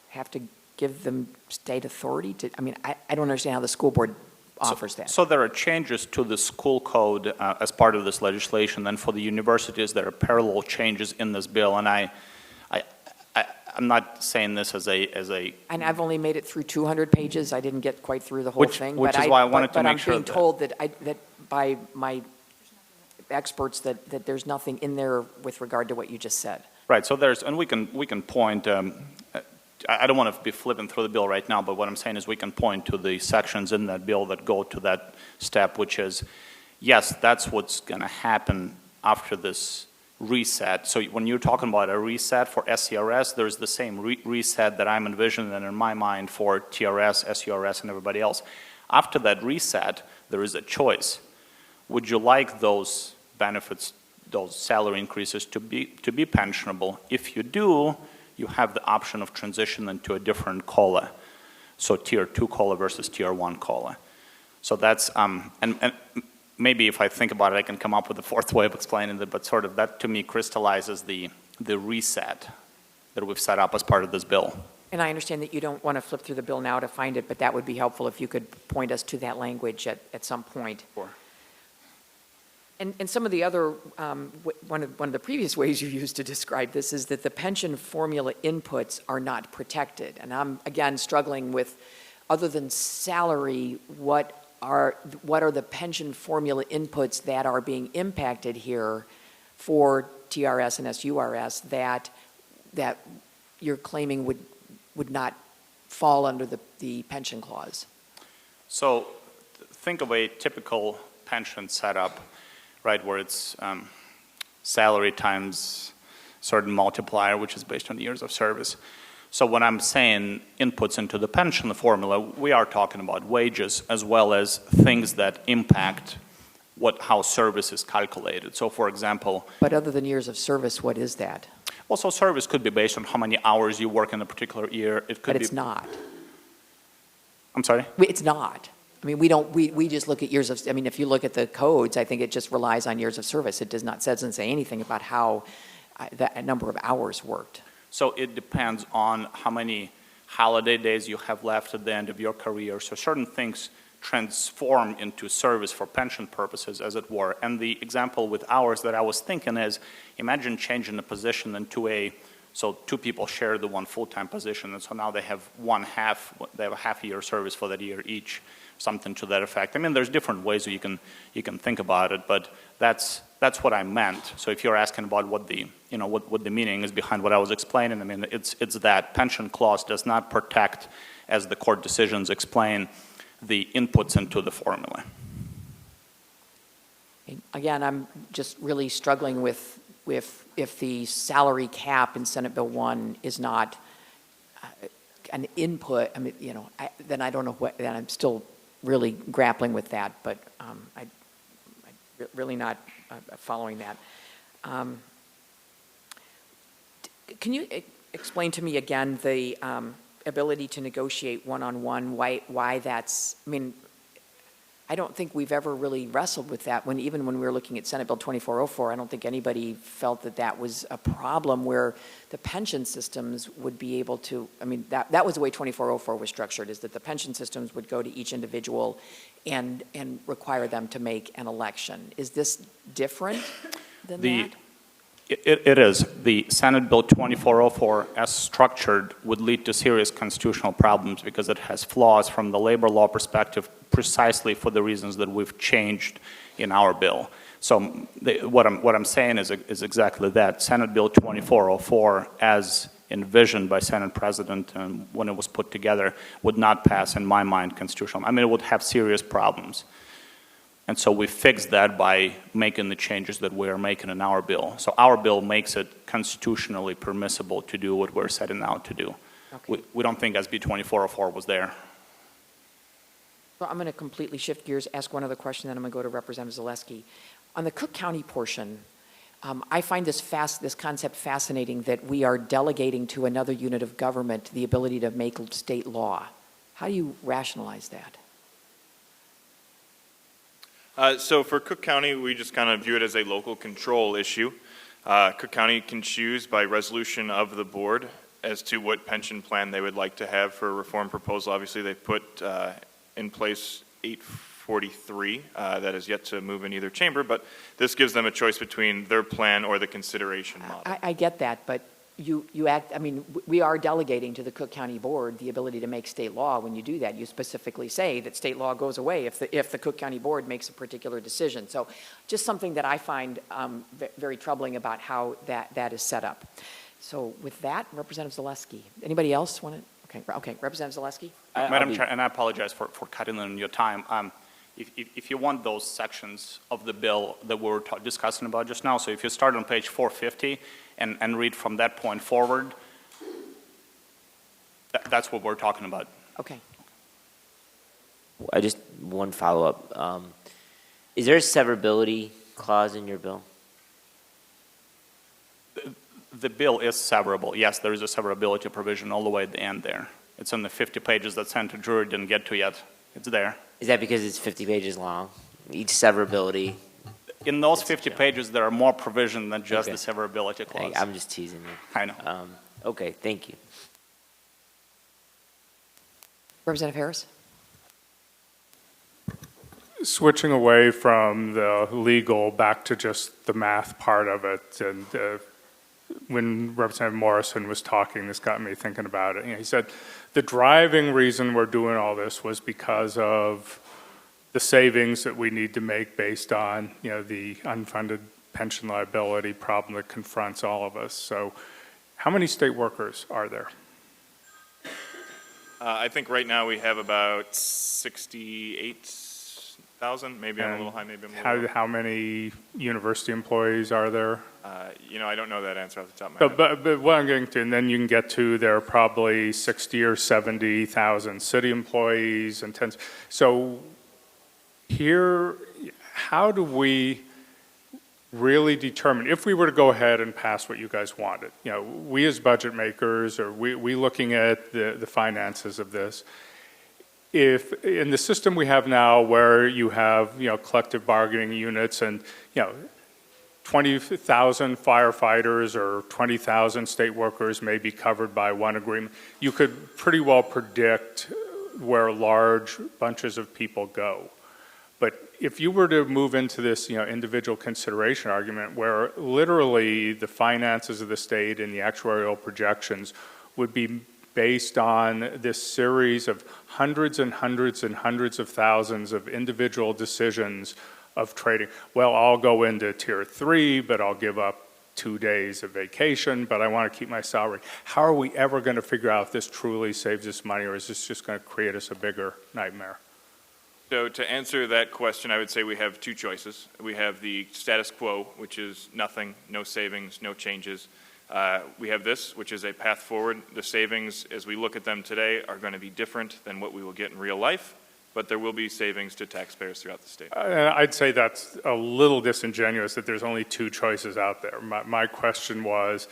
have to give them state authority to? I mean, I don't understand how the school board offers that. So there are changes to the school code as part of this legislation, and for the universities there are parallel changes in this bill. And I'm not saying this as a. And I've only made it through 200 pages. I didn't get quite through the whole thing. Which is why I wanted to make sure. But I'm being told that by my experts that there's nothing in there with regard to what you just said. Right. So and we can point. I don't want to be flipping through the bill right now, but what I'm saying is we can point to the sections in that bill that go to that step, which is, yes, that's what's going to happen after this reset. So when you're talking about a reset for SCRS, there's the same reset that I'm envisioning in my mind for TRS, SURS, and everybody else. After that reset, there is a choice. Would you like those benefits, those salary increases to be pensionable? If you do, you have the option of transitioning to a different COLA. So tier 2 COLA versus tier 1 COLA. So that's, and maybe if I think about it, I can come up with a fourth way of explaining it, but sort of that to me crystallizes the reset that we've set up as part of this bill. And I understand that you don't want to flip through the bill now to find it, but that would be helpful if you could point us to that language at some point. Sure. And some of the other, one of the previous ways you used to describe this is that the pension formula inputs are not protected. And I'm, again, struggling with, other than salary, what are the pension formula inputs that are being impacted here for TRS and SURS that you're claiming would not fall under the pension clause? So think of a typical pension setup, right, where it's salary times certain multiplier, which is based on the years of service. So when I'm saying inputs into the pension formula, we are talking about wages as well as things that impact how service is calculated. So for example. But other than years of service, what is that? Well, so service could be based on how many hours you work in a particular year. It could but it's not. I'm sorry? It's not. I mean, we just look at years of, I mean, if you look at the codes, I think it just relies on years of service. It doesn't say anything about how that number of hours worked. So it depends on how many holiday days you have left at the end of your career. So certain things transform into service for pension purposes, as it were. And the example with hours that I was thinking is, imagine changing the position into so two people share the one full-time position, and so now they have they have a half year service for that year each, something to that effect. I mean, there's different ways you can think about it, but that's what I meant. So if you're asking about what the meaning is behind what I was explaining, I mean, it's that pension clause does not protect, as the court decisions explain, the inputs into the formula. Again, I'm just really struggling with if the salary cap in Senate Bill 1 is not an input. I mean, then I don't know what. Then I'm still really grappling with that, but I'm really not following that. Can you explain to me again the ability to negotiate one-on-one? Why that's? I mean, I don't think we've ever really wrestled with that even when we were looking at Senate Bill 2404, I don't think anybody felt that that was a problem where the pension systems would be able to, I mean, that was the way 2404 was structured, is that the pension systems would go to each individual and require them to make an election. Is this different than that? It is. The Senate Bill 2404, as structured, would lead to serious constitutional problems because it has flaws from the labor law perspective precisely for the reasons that we've changed in our bill. So what I'm saying is exactly that. Senate Bill 2404, as envisioned by Senate President and when it was put together, would not pass, in my mind, constitutional. I mean, it would have serious problems. And so we fixed that by making the changes that we are making in our bill. So our bill makes it constitutionally permissible to do what we're setting out to do. Okay. We don't think SB 2404 was there. So I'm going to completely shift gears, ask one other question, then I'm going to go to Representative Zaleski. On the Cook County portion, I find this concept fascinating that we are delegating to another unit of government the ability to make state law. How do you rationalize that? So for Cook County, we just kind of view it as a local control issue. Cook County can choose by resolution of the board as to what pension plan they would like to have for a reform proposal. Obviously, they put in place 843 that is yet to move in either chamber, but this gives them a choice between their plan or the consideration model. I get that, but we are delegating to the Cook County Board the ability to make state law. When you do that, you specifically say that state law goes away if the Cook County Board makes a particular decision. So just something that I find very troubling about how that is set up. So with that, Representative Zaleski. Anybody else want to? Okay, Representative Zaleski. Madam Chair, and I apologize for cutting in your time. If you want those sections of the bill that we were discussing about just now, so if you start on page 450 and read from that point forward, that's what we're talking about. Okay. I just one follow-up. Is there a severability clause in your bill? The bill is severable. Yes, there is a severability provision all the way at the end there. It's on the 50 pages that Senator Drury didn't get to yet. It's there. Is that because it's 50 pages long? Each severability? In those 50 pages, there are more provision than just Okay. the severability clause. I'm just teasing you. I know. Okay, thank you. Representative Harris. Switching away from the legal back to just the math part of it, and when Representative Morrison was talking, this got me thinking about it. He said the driving reason we're doing all this was because of the savings that we need to make based on, the unfunded pension liability problem that confronts all of us. So how many state workers are there? I think right now we have about 68,000, maybe I'm a little high, maybe I'm a little low. How many university employees are there? I don't know that answer off the top of my head. But what I'm getting to, and then you can get to, there are probably 60 or 70,000 city employees and tens. So here, how do we really determine, if we were to go ahead and pass what you guys wanted, we as budget makers, or we looking at the finances of this, if in the system we have now where you have, collective bargaining units and, 20,000 firefighters or 20,000 state workers may be covered by one agreement, you could pretty well predict where large bunches of people go. But if you were to move into this, individual consideration argument where literally the finances of the state and the actuarial projections would be based on this series of hundreds and hundreds and hundreds of thousands of individual decisions of trading. Well, I'll go into tier 3, but I'll give up 2 days of vacation, but I want to keep my salary. How are we ever going to figure out if this truly saves us money, or is this just going to create us a bigger nightmare? So to answer that question, I would say we have two choices. We have the status quo, which is nothing, no savings, no changes. We have this, which is a path forward. The savings, as we look at them today, are going to be different than what we will get in real life, but there will be savings to taxpayers throughout the state. I'd say that's a little disingenuous that there's only two choices out there. My question was,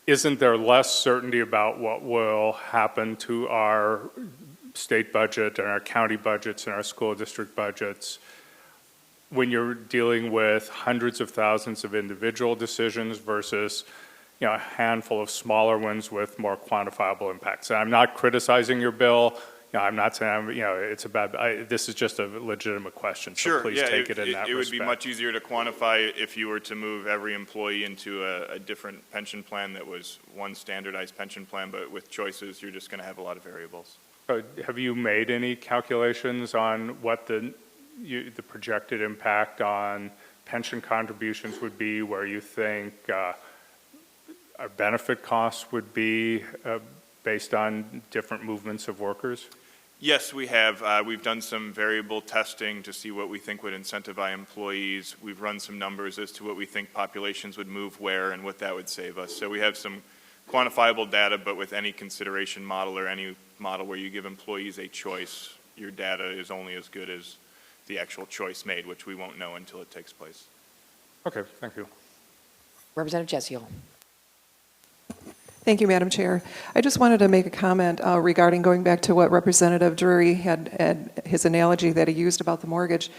isn't there less certainty about what will happen to our state budget and our county budgets and our school district budgets, when you're dealing with hundreds of thousands of individual decisions versus, a handful of smaller ones with more quantifiable impacts. And I'm not criticizing your bill. I'm not saying, it's a bad, this is just a legitimate question, so Sure, please yeah, take it in that respect. It would be much easier to quantify if you were to move every employee into a different pension plan that was one standardized pension plan, but with choices, you're just going to have a lot of variables. Have you made any calculations on what the projected impact on pension contributions would be, where you think our benefit costs would be based on different movements of workers? Yes, we have. We've done some variable testing to see what we think would incentivize employees. We've run some numbers as to what we think populations would move where and what that would save us. So we have some quantifiable data, but with any consideration model or any model where you give employees a choice, your data is only as good as the actual choice made, which we won't know until it takes place. Okay, thank you. Representative Jessial. Thank you, Madam Chair. I just wanted to make a comment regarding going back to what Representative Drury had his analogy that he used about the mortgage.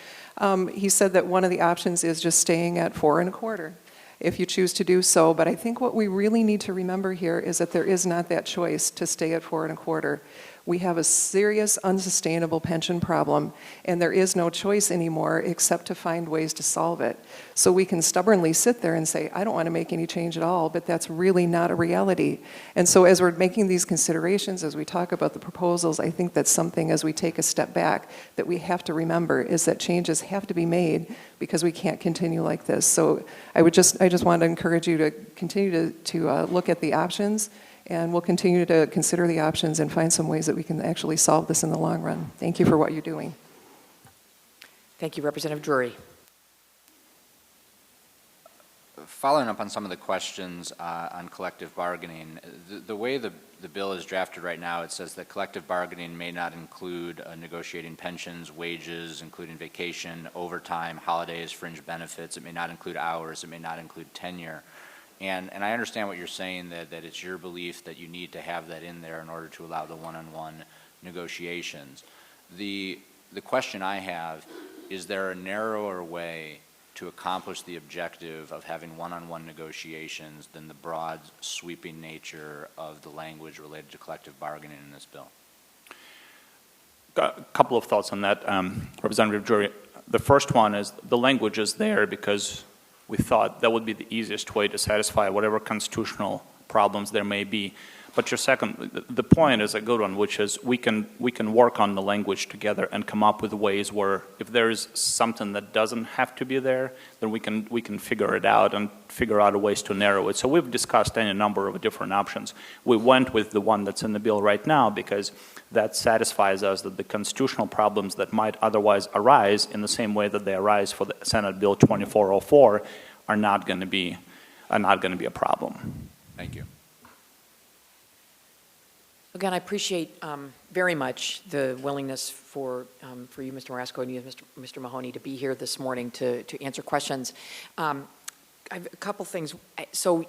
He said that one of the options is just staying at 4 1/4 if you choose to do so. But I think what we really need to remember here is that there is not that choice to stay at 4 1/4. We have a serious, unsustainable pension problem, and there is no choice anymore except to find ways to solve it. So we can stubbornly sit there and say, I don't want to make any change at all, but that's really not a reality. And so as we're making these considerations, as we talk about the proposals, I think that's something, as we take a step back, that we have to remember is that changes have to be made because we can't continue like this. So I just want to encourage you to continue to look at the options, and we'll continue to consider the options and find some ways that we can actually solve this in the long run. Thank you for what you're doing. Thank you, Representative Drury. Following up on some of the questions on collective bargaining, the way the bill is drafted right now, it says that collective bargaining may not include negotiating pensions, wages, including vacation, overtime, holidays, fringe benefits. It may not include hours. It may not include tenure. And I understand what you're saying, that it's your belief that you need to have that in there in order to allow the one-on-one negotiations. The question I have, is there a narrower way to accomplish the objective of having one-on-one negotiations than the broad, sweeping nature of the language related to collective bargaining in this bill? A couple of thoughts on that, Representative Drury. The first one is the language is there because we thought that would be the easiest way to satisfy whatever constitutional problems there may be. But your second, the point is a good one, which is we can work on the language together and come up with ways where if there is something that doesn't have to be there, then we can figure it out and figure out ways to narrow it. So we've discussed any number of different options. We went with the one that's in the bill right now because that satisfies us that the constitutional problems that might otherwise arise in the same way that they arise for the Senate Bill 2404 are not going to be a problem. Thank you. Again, I appreciate very much the willingness for you, Mr. Marasco, and you, Mr. Mahoney, to be here this morning to answer questions. I have a couple things. So,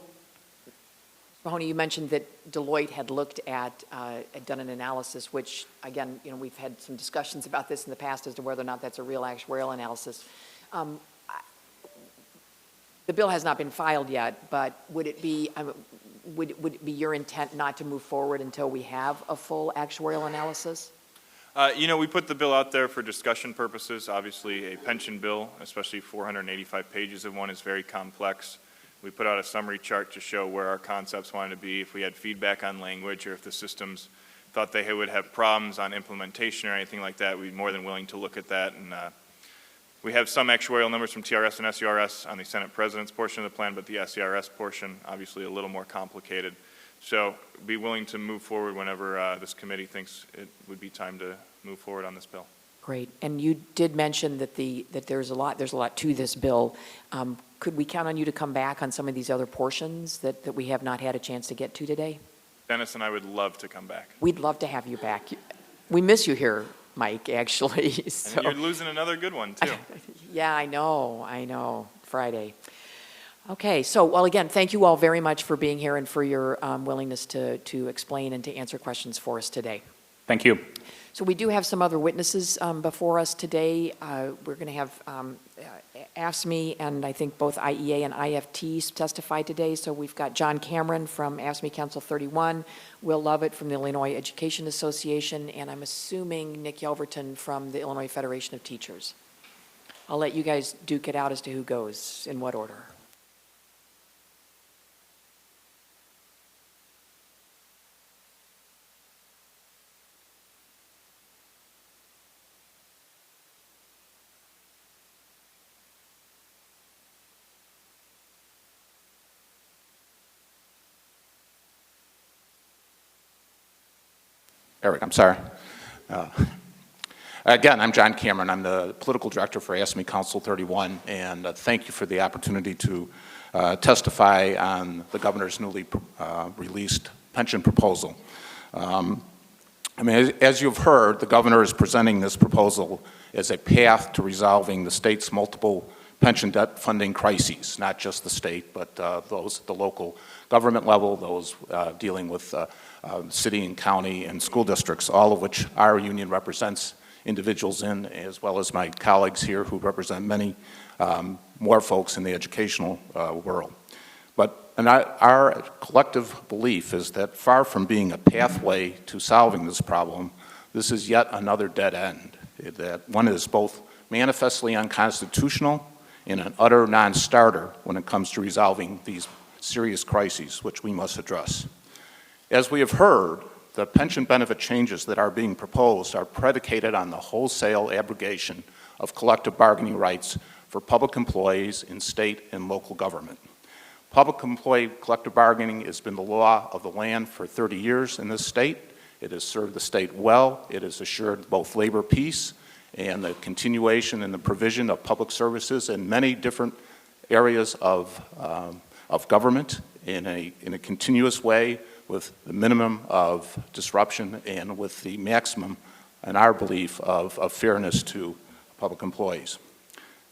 Mahoney, you mentioned that Deloitte had looked at, had done an analysis, which, again, we've had some discussions about this in the past as to whether or not that's a real actuarial analysis. The bill has not been filed yet, but would it be your intent not to move forward until we have a full actuarial analysis? We put the bill out there for discussion purposes. Obviously, a pension bill, especially 485 pages of one, is very complex. We put out a summary chart to show where our concepts wanted to be. If we had feedback on language or if the systems thought they would have problems on implementation or anything like that, we'd be more than willing to look at that. And we have some actuarial numbers from TRS and SERS on the Senate President's portion of the plan, but the SERS portion, obviously a little more complicated. So be willing to move forward whenever this committee thinks it would be time to move forward on this bill. Great. And you did mention that there's a lot to this bill. Could we count on you to come back on some of these other portions that we have not had a chance to get to today? Dennis and I would love to come back. We'd love to have you back. We miss you here, Mike, actually. So. And you're losing another good one, too. Yeah, I know. Friday. Okay, so, well, again, thank you all very much for being here and for your willingness to explain and to answer questions for us today. Thank you. So we do have some other witnesses before us today. We're going to have AFSCME and I think both IEA and IFT testify today. So we've got John Cameron from AFSCME Council 31, Will Lovett from the Illinois Education Association, and I'm assuming Nick Yelverton from the Illinois Federation of Teachers. I'll let you guys duke it out as to who goes in what order. Eric, I'm sorry. Again, I'm John Cameron. I'm the political director for AFSCME Council 31, and thank you for the opportunity to testify on the governor's newly released pension proposal. I mean, as you've heard, the governor is presenting this proposal as a path to resolving the state's multiple pension debt funding crises, not just the state, but those at the local government level, those dealing with city and county and school districts, all of which our union represents individuals in, as well as my colleagues here who represent many more folks in the educational world. And our collective belief is that far from being a pathway to solving this problem, this is yet another dead end. That one is both manifestly unconstitutional and an utter non-starter when it comes to resolving these serious crises which we must address. As we have heard, the pension benefit changes that are being proposed are predicated on the wholesale abrogation of collective bargaining rights for public employees in state and local government. Public employee collective bargaining has been the law of the land for 30 years in this state. It has served the state well. It has assured both labor peace and the continuation and the provision of public services in many different areas of government in a continuous way, with the minimum of disruption and with the maximum, in our belief, of fairness to public employees.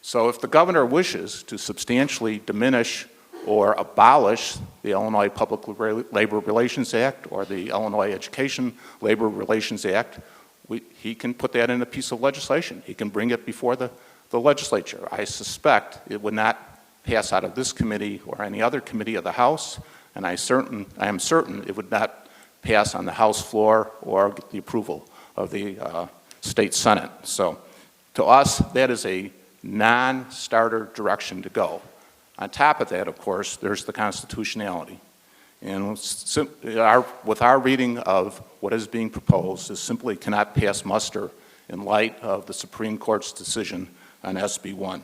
So if the governor wishes to substantially diminish or abolish the Illinois Public Labor Relations Act or the Illinois Education Labor Relations Act, he can put that in a piece of legislation. He can bring it before the legislature. I suspect it would not pass out of this committee or any other committee of the House, and I am certain it would not pass on the House floor or get the approval of the state Senate. So to us, that is a non-starter direction to go. On top of that, of course, there's the constitutionality. And with our reading of what is being proposed, it simply cannot pass muster in light of the Supreme Court's decision on SB 1.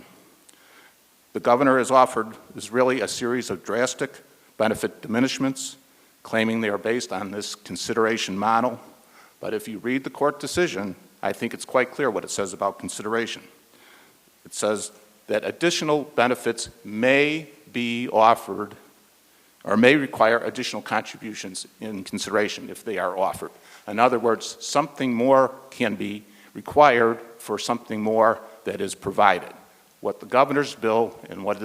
The governor has offered is really a series of drastic benefit diminishments, claiming they are based on this consideration model. But if you read the court decision, I think it's quite clear what it says about consideration. It says that additional benefits may be offered or may require additional contributions in consideration if they are offered. In other words, something more can be required for something more that is provided. What the governor's bill and what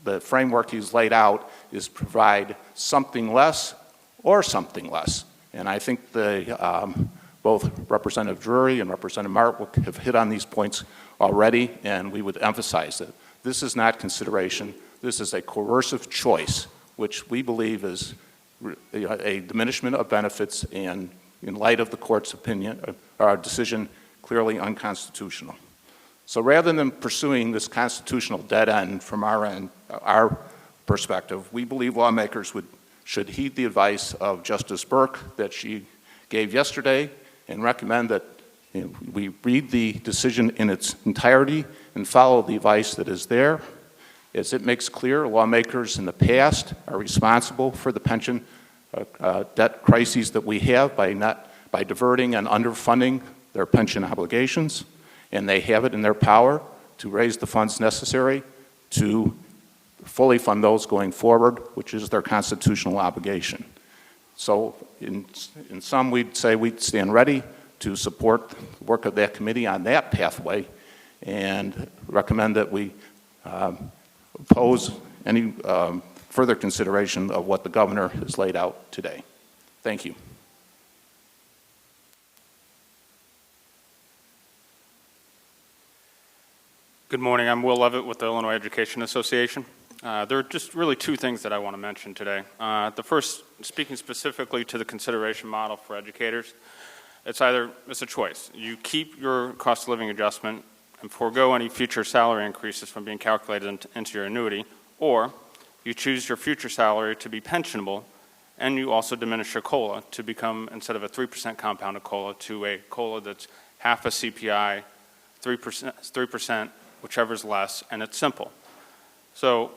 the framework he's laid out is provide something less or something less. And I think both Representative Drury and Representative Martwick have hit on these points already, and we would emphasize that this is not consideration. This is a coercive choice, which we believe is a diminishment of benefits and, in light of the court's opinion, our decision, clearly unconstitutional. So rather than pursuing this constitutional dead end from our perspective, we believe lawmakers should heed the advice of Justice Burke that she gave yesterday and recommend that we read the decision in its entirety and follow the advice that is there. As it makes clear, lawmakers in the past are responsible for the pension debt crises that we have by diverting and underfunding their pension obligations, and they have it in their power to raise the funds necessary to fully fund those going forward, which is their constitutional obligation. So in sum, we'd say we'd stand ready to support the work of that committee on that pathway and recommend that we oppose any further consideration of what the governor has laid out today. Thank you. Good morning. I'm Will Levitt with the Illinois Education Association. There are just really two things that I want to mention today. The first, speaking specifically to the consideration model for educators, it's a choice. You keep your cost of living adjustment and forego any future salary increases from being calculated into your annuity, or you choose your future salary to be pensionable, and you also diminish your COLA to become, instead of a 3% compounded COLA, to a COLA that's half a CPI, 3%, whichever is less, and it's simple. So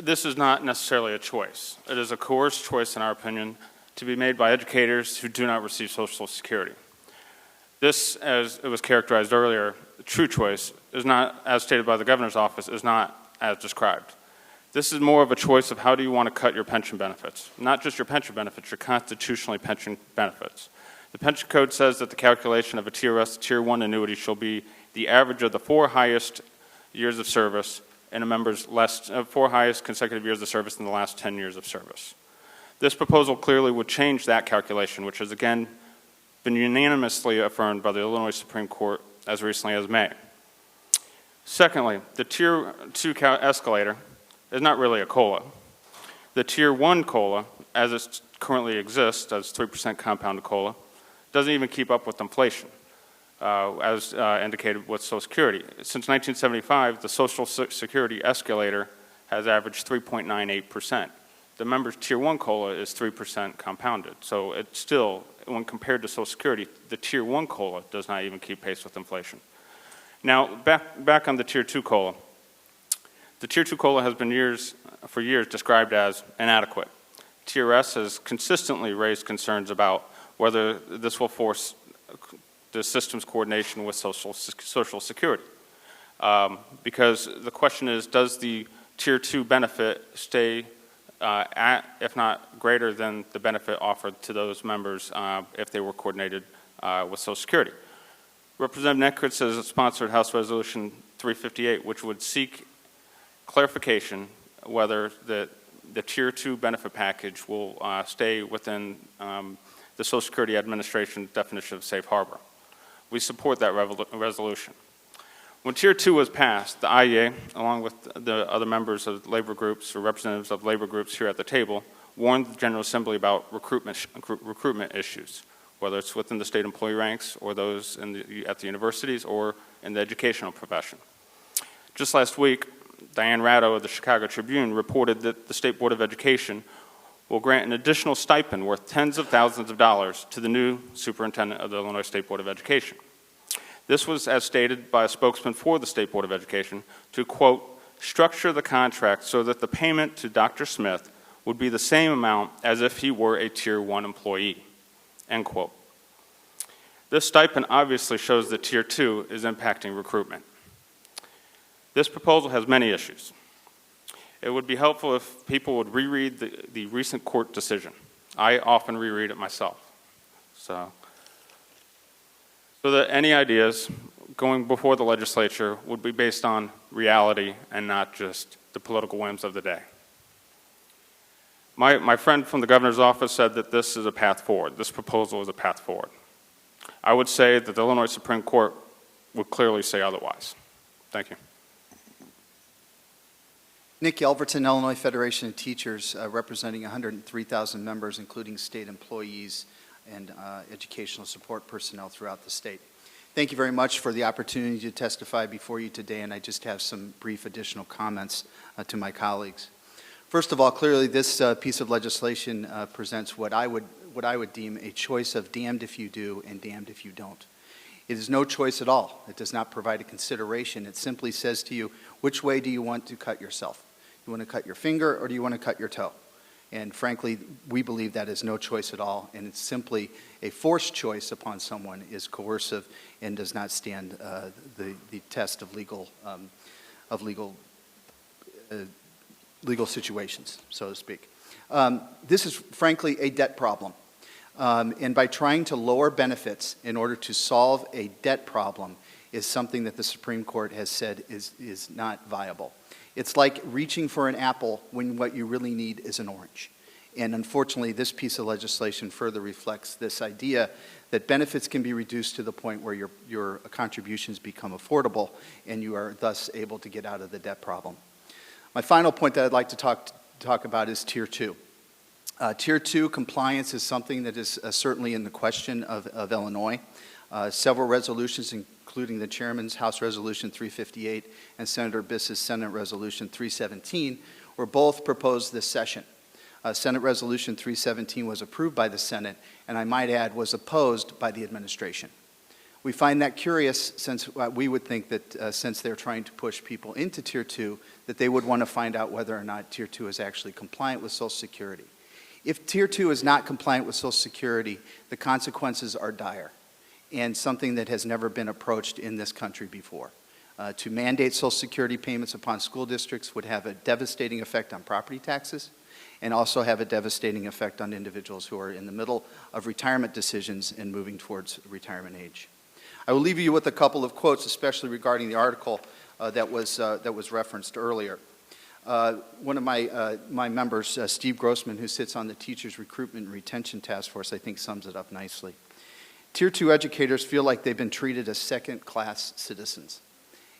this is not necessarily a choice. It is a coerced choice, in our opinion, to be made by educators who do not receive Social Security. This, as it was characterized earlier, true choice is not, as stated by the governor's office, is not as described. This is more of a choice of how do you want to cut your pension benefits. Not just your pension benefits, your constitutionally pension benefits. The pension code says that the calculation of a TRS Tier 1 annuity shall be the average of the 4 highest years of service and a member's 4 highest consecutive years of service in the last 10 years of service. This proposal clearly would change that calculation, which has again been unanimously affirmed by the Illinois Supreme Court as recently as May. Secondly, the Tier 2 escalator is not really a COLA. The Tier 1 COLA, as it currently exists as 3% compounded COLA, doesn't even keep up with inflation, as indicated with Social Security. Since 1975, the Social Security escalator has averaged 3.98%. The member's Tier 1 COLA is 3% compounded. So it's still, when compared to Social Security, the Tier 1 COLA does not even keep pace with inflation. Now, back on the Tier 2 COLA. The Tier 2 COLA has been for years described as inadequate. TRS has consistently raised concerns about whether this will force the system's coordination with Social Security. Because the question is, does the Tier 2 benefit stay at, if not greater than the benefit offered to those members if they were coordinated with Social Security? Representative Neckritz has sponsored House Resolution 358, which would seek clarification whether the Tier 2 benefit package will stay within the Social Security Administration definition of safe harbor. We support that resolution. When Tier 2 was passed, the IEA, along with the other members of labor groups or representatives of labor groups here at the table, warned the General Assembly about recruitment issues, whether it's within the state employee ranks or those at the universities or in the educational profession. Just last week, Diane Ratto of the Chicago Tribune reported that the State Board of Education will grant an additional stipend worth tens of thousands of dollars to the new superintendent of the Illinois State Board of Education. This was, as stated by a spokesman for the State Board of Education, to, quote, structure the contract so that the payment to Dr. Smith would be the same amount as if he were a Tier 1 employee, end quote. This stipend obviously shows that Tier 2 is impacting recruitment. This proposal has many issues. It would be helpful if people would reread the recent court decision. I often reread it myself. So that any ideas going before the legislature would be based on reality and not just the political whims of the day. My friend from the governor's office said that this is a path forward. This proposal is a path forward. I would say that the Illinois Supreme Court would clearly say otherwise. Thank you. Nick Yelverton, Illinois Federation of Teachers, representing 103,000 members, including state employees and educational support personnel throughout the state. Thank you very much for the opportunity to testify before you today, and I just have some brief additional comments to my colleagues. First of all, clearly this piece of legislation presents what I would deem a choice of damned if you do and damned if you don't. It is no choice at all. It does not provide a consideration. It simply says to you, which way do you want to cut yourself? You want to cut your finger or do you want to cut your toe? And frankly, we believe that is no choice at all, and it's simply a forced choice upon someone, is coercive and does not stand the test of legal situations, so to speak. This is frankly a debt problem. And by trying to lower benefits in order to solve a debt problem is something that the Supreme Court has said is not viable. It's like reaching for an apple when what you really need is an orange. And unfortunately, this piece of legislation further reflects this idea that benefits can be reduced to the point where your contributions become affordable and you are thus able to get out of the debt problem. My final point that I'd like to talk about is Tier 2. Tier 2 compliance is something that is certainly in the question of Illinois. Several resolutions, including the Chairman's House Resolution 358 and Senator Biss's Senate Resolution 317, were both proposed this session. Senate Resolution 317 was approved by the Senate, and I might add, was opposed by the administration. We find that curious since we would think that since they're trying to push people into Tier 2, that they would want to find out whether or not Tier 2 is actually compliant with Social Security. If Tier 2 is not compliant with Social Security, the consequences are dire and something that has never been approached in this country before. To mandate Social Security payments upon school districts would have a devastating effect on property taxes and also have a devastating effect on individuals who are in the middle of retirement decisions and moving towards retirement age. I will leave you with a couple of quotes, especially regarding the article that was referenced earlier. One of my members, Steve Grossman, who sits on the Teachers Recruitment and Retention Task Force, I think sums it up nicely. Tier 2 educators feel like they've been treated as second-class citizens.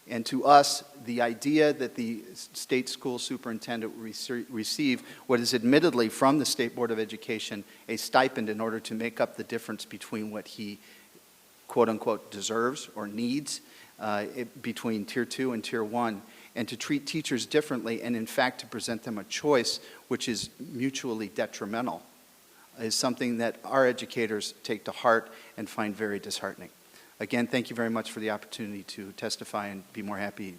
And to us, the idea that the state school superintendent will receive what is admittedly from the State Board of Education a stipend in order to make up the difference between what he quote-unquote deserves or needs between Tier 2 and Tier 1, and to treat teachers differently and in fact to present them a choice which is mutually detrimental is something that our educators take to heart and find very disheartening. Again, thank you very much for the opportunity to testify and be more happy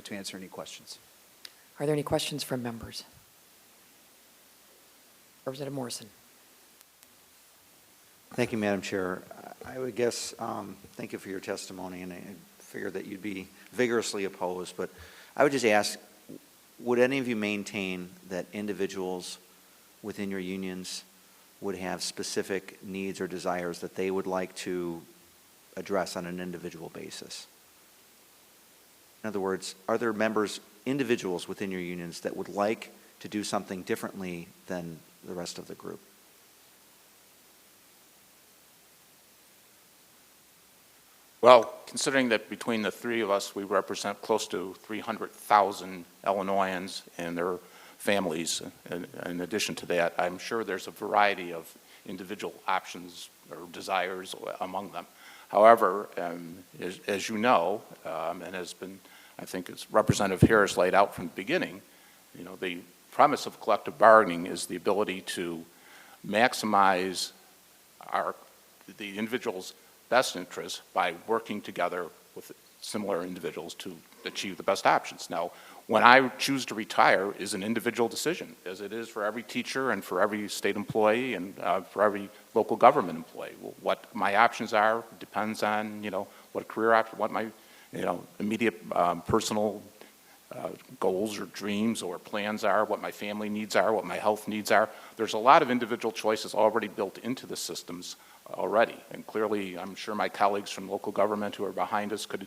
to answer any questions. Are there any questions from members? Representative Morrison. Thank you, Madam Chair. I would guess, thank you for your testimony, and I figured that you'd be vigorously opposed, but I would just ask, would any of you maintain that individuals within your unions would have specific needs or desires that they would like to address on an individual basis? In other words, are there members, individuals within your unions that would like to do something differently than the rest of the group? Well, considering that between the three of us, we represent close to 300,000 Illinoisans and their families, in addition to that, I'm sure there's a variety of individual options or desires among them. However, as you know, and has been, I think as Representative Harris laid out from the beginning, you know, the premise of collective bargaining is the ability to maximize the individual's best interests by working together with similar individuals to achieve the best options. Now, when I choose to retire is an individual decision, as it is for every teacher and for every state employee and for every local government employee. What my options are depends on, you know, what career option, what my, you know, immediate personal goals or dreams or plans are, what my family needs are, what my health needs are. There's a lot of individual choices already built into the systems already. And clearly, I'm sure my colleagues from local government who are behind us could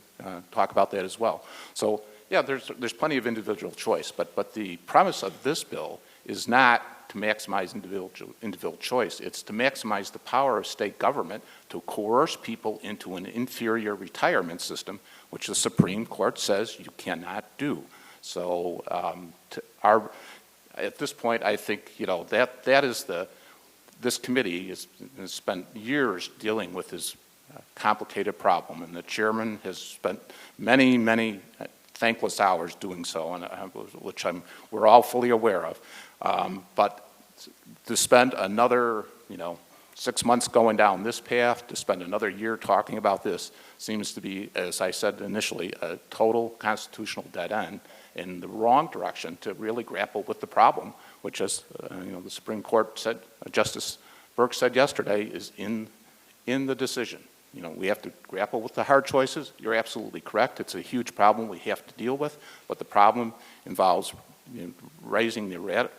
talk about that as well. So, yeah, there's plenty of individual choice, but the premise of this bill is not to maximize individual choice. It's to maximize the power of state government to coerce people into an inferior retirement system, which the Supreme Court says you cannot do. So at this point, I think, you know, that is this committee has spent years dealing with this complicated problem, and the chairman has spent many thankless hours doing so, and which we're all fully aware of. But to spend another, you know, 6 months going down this path, to spend another year talking about this, seems to be, as I said initially, a total constitutional dead end in the wrong direction to really grapple with the problem, which, as you know, the Supreme Court said, Justice Burke said yesterday, is in the decision. You know, we have to grapple with the hard choices. You're absolutely correct. It's a huge problem we have to deal with, but the problem involves, you know, raising the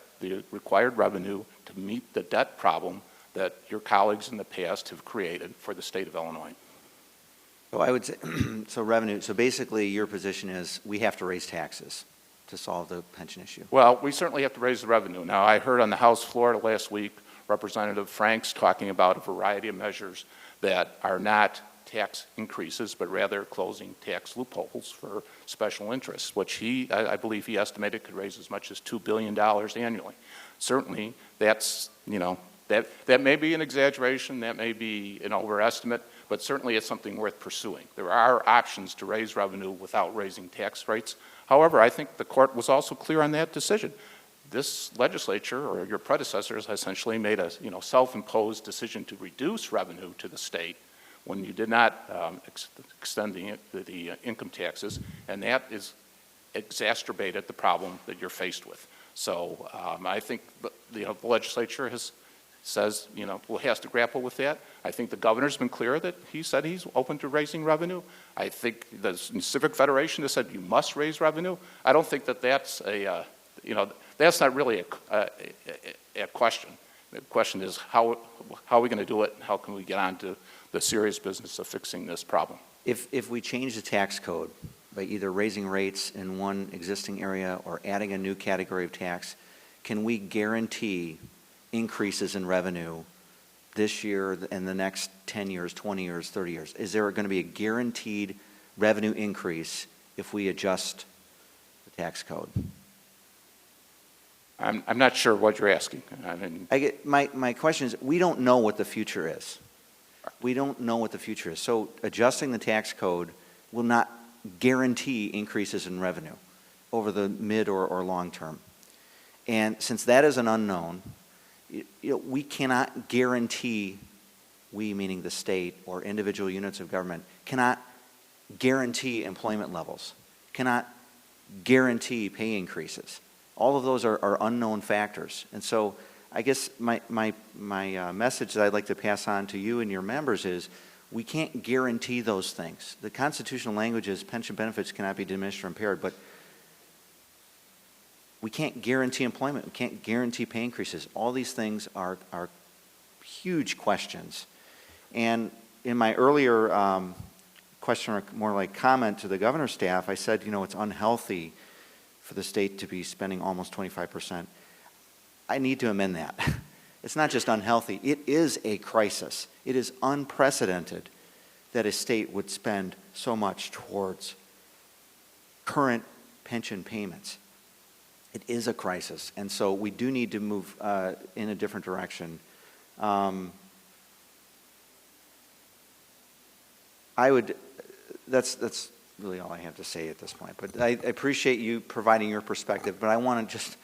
required revenue to meet the debt problem that your colleagues in the past have created for the state of Illinois. So I would say, so revenue, so basically your position is we have to raise taxes. to solve the pension issue? Well, we certainly have to raise the revenue. Now, I heard on the House floor last week, Representative Franks talking about a variety of measures that are not tax increases, but rather closing tax loopholes for special interests, which I believe he estimated could raise as much as $2 billion annually. Certainly, that's, that may be an exaggeration, that may be an overestimate, but certainly it's something worth pursuing. There are options to raise revenue without raising tax rates. However, I think the court was also clear on that decision. This legislature, or your predecessors, essentially made a self-imposed decision to reduce revenue to the state when you did not extend the income taxes, and that is exacerbated the problem that you're faced with. So I think the legislature says, has to grapple with that. I think the governor's been clear that he said he's open to raising revenue. I think the Civic Federation has said you must raise revenue. I don't think that that's that's not really a question. The question is how are we going to do it, and how can we get on to the serious business of fixing this problem? If we change the tax code by either raising rates in one existing area or adding a new category of tax, can we guarantee increases in revenue this year and the next 10 years, 20 years, 30 years? Is there going to be a guaranteed revenue increase if we adjust the tax code? I'm not sure what you're asking. My question is, we don't know what the future is. We don't know what the future is. So adjusting the tax code will not guarantee increases in revenue over the mid or long term. And since that is an unknown, we cannot guarantee, we meaning the state or individual units of government, cannot guarantee employment levels, cannot guarantee pay increases. All of those are unknown factors. And so I guess my message that I'd like to pass on to you and your members is we can't guarantee those things. The constitutional language is pension benefits cannot be diminished or impaired, but we can't guarantee employment. We can't guarantee pay increases. All these things are huge questions. And in my earlier question, or more like comment to the governor's staff, I said, it's unhealthy for the state to be spending almost 25%. I need to amend that. It's not just unhealthy. It is a crisis. It is unprecedented that a state would spend so much towards current pension payments. It is a crisis, and so we do need to move in a different direction. That's really all I have to say at this point. But I appreciate you providing your perspective, but I want to just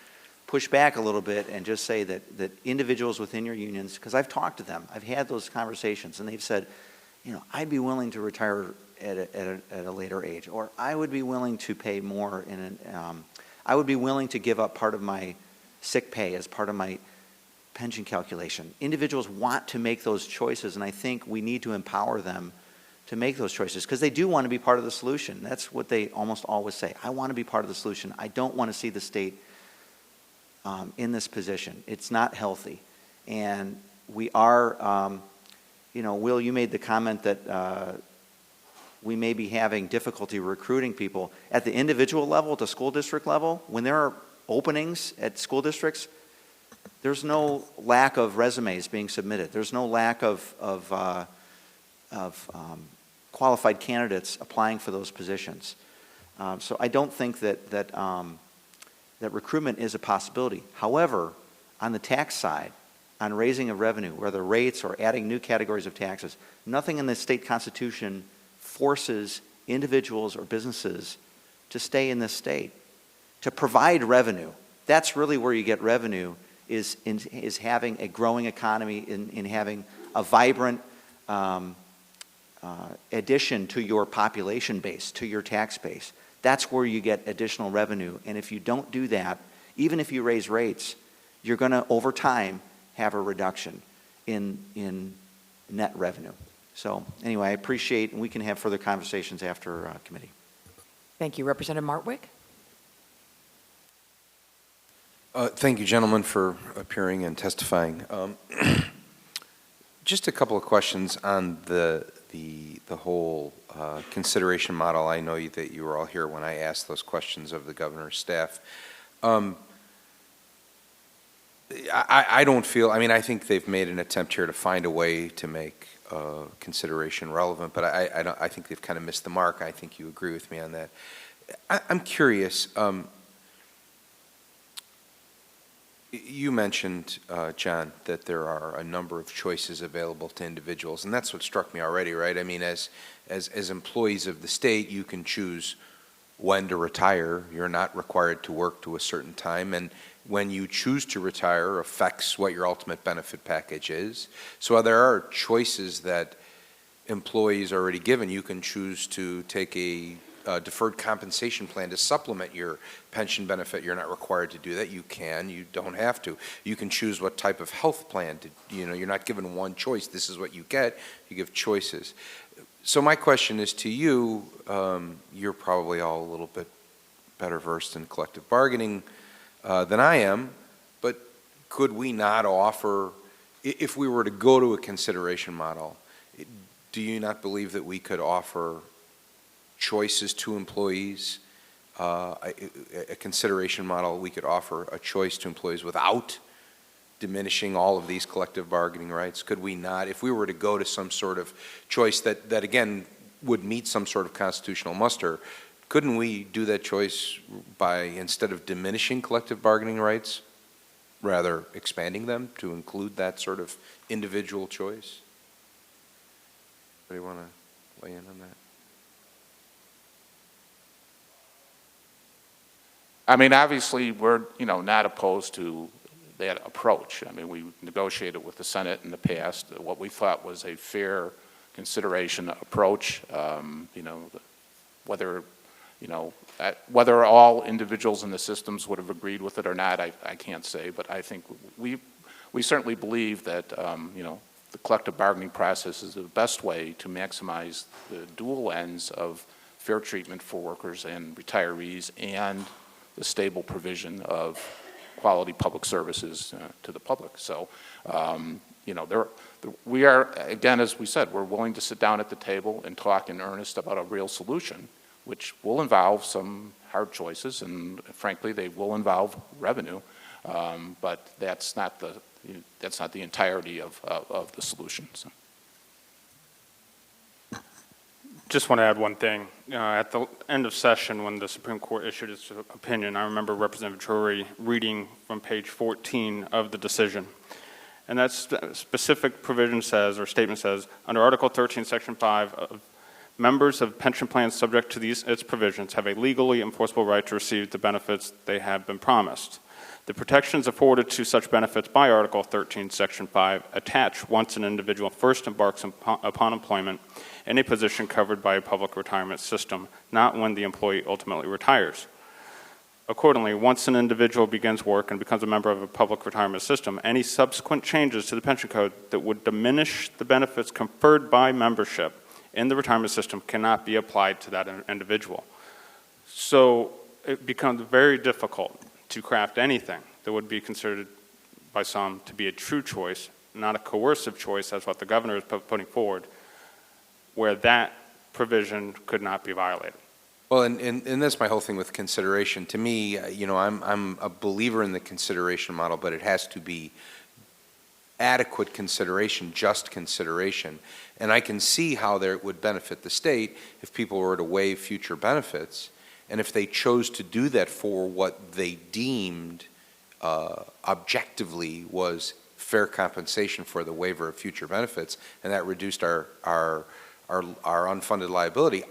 push back a little bit and just say that individuals within your unions, because I've talked to them, I've had those conversations, and they've said, I'd be willing to retire at a later age, or I would be willing to pay more I would be willing to give up part of my sick pay as part of my pension calculation. Individuals want to make those choices, and I think we need to empower them to make those choices because they do want to be part of the solution. That's what they almost always say. I want to be part of the solution. I don't want to see the state in this position. It's not healthy. And we are, Will, you made the comment that we may be having difficulty recruiting people. At the individual level, at the school district level, when there are openings at school districts, there's no lack of resumes being submitted. There's no lack of qualified candidates applying for those positions. So I don't think that recruitment is a possibility. However, on the tax side, on raising of revenue, whether rates or adding new categories of taxes, nothing in the state constitution forces individuals or businesses to stay in this state, to provide revenue. That's really where you get revenue, is having a growing economy, in having a vibrant addition to your population base, to your tax base. That's where you get additional revenue. And if you don't do that, even if you raise rates, you're going to, over time, have a reduction in net revenue. So anyway, I appreciate, and we can have further conversations after committee. Thank you. Representative Martwick? Thank you, gentlemen, for appearing and testifying. Just a couple of questions on the the whole consideration model. I know that you were all here when I asked those questions of the governor's staff. I don't feel, I mean, I think they've made an attempt here to find a way to make consideration relevant, but I think they've kind of missed the mark. I think you agree with me on that. I'm curious, you mentioned, John, that there are a number of choices available to individuals, and that's what struck me already, right? I mean, as employees of the state, you can choose when to retire. You're not required to work to a certain time, and when you choose to retire affects what your ultimate benefit package is. So there are choices that employees are already given. You can choose to take a deferred compensation plan to supplement your pension benefit. You're not required to do that. You can, you don't have to. You can choose what type of health plan to, you're not given one choice. This is what you get. You give choices. So my question is to you, you're probably all a little bit better versed in collective bargaining than I am, but could we not offer, if we were to go to a consideration model, do you not believe that we could offer choices to employees? A consideration model, we could offer a choice to employees without diminishing all of these collective bargaining rights? Could we not, if we were to go to some sort of choice that again would meet some sort of constitutional muster, couldn't we do that choice by, instead of diminishing collective bargaining rights, rather expanding them to include that sort of individual choice? Anybody want to weigh in on that? I mean, obviously, we're, not opposed to that approach. I mean, we negotiated with the Senate in the past what we thought was a fair consideration approach. Whether all individuals in the systems would have agreed with it or not, I can't say, but I think we certainly believe that, the collective bargaining process is the best way to maximize the dual ends of fair treatment for workers and retirees and the stable provision of quality public services to the public. So, we are, again, as we said, we're willing to sit down at the table and talk in earnest about a real solution, which will involve some hard choices, and frankly, they will involve revenue, but that's not the entirety of the solution. So. Just want to add one thing. At the end of session, when the Supreme Court issued its opinion, I remember Representative Drury reading from page 14 of the decision. And that specific provision says, or statement says, under Article 13, Section 5, members of pension plans subject to its provisions have a legally enforceable right to receive the benefits they have been promised. The protections afforded to such benefits by Article 13, Section 5 attach once an individual first embarks upon employment in a position covered by a public retirement system, not when the employee ultimately retires. Accordingly, once an individual begins work and becomes a member of a public retirement system, any subsequent changes to the pension code that would diminish the benefits conferred by membership in the retirement system cannot be applied to that individual. So it becomes very difficult to craft anything that would be considered by some to be a true choice, not a coercive choice, as what the governor is putting forward, where that provision could not be violated. Well, and that's my whole thing with consideration. To me, I'm a believer in the consideration model, but it has to be adequate consideration, just consideration. And I can see how there would benefit the state if people were to waive future benefits, and if they chose to do that for what they deemed objectively was fair compensation for the waiver of future benefits, and that reduced our unfunded liability.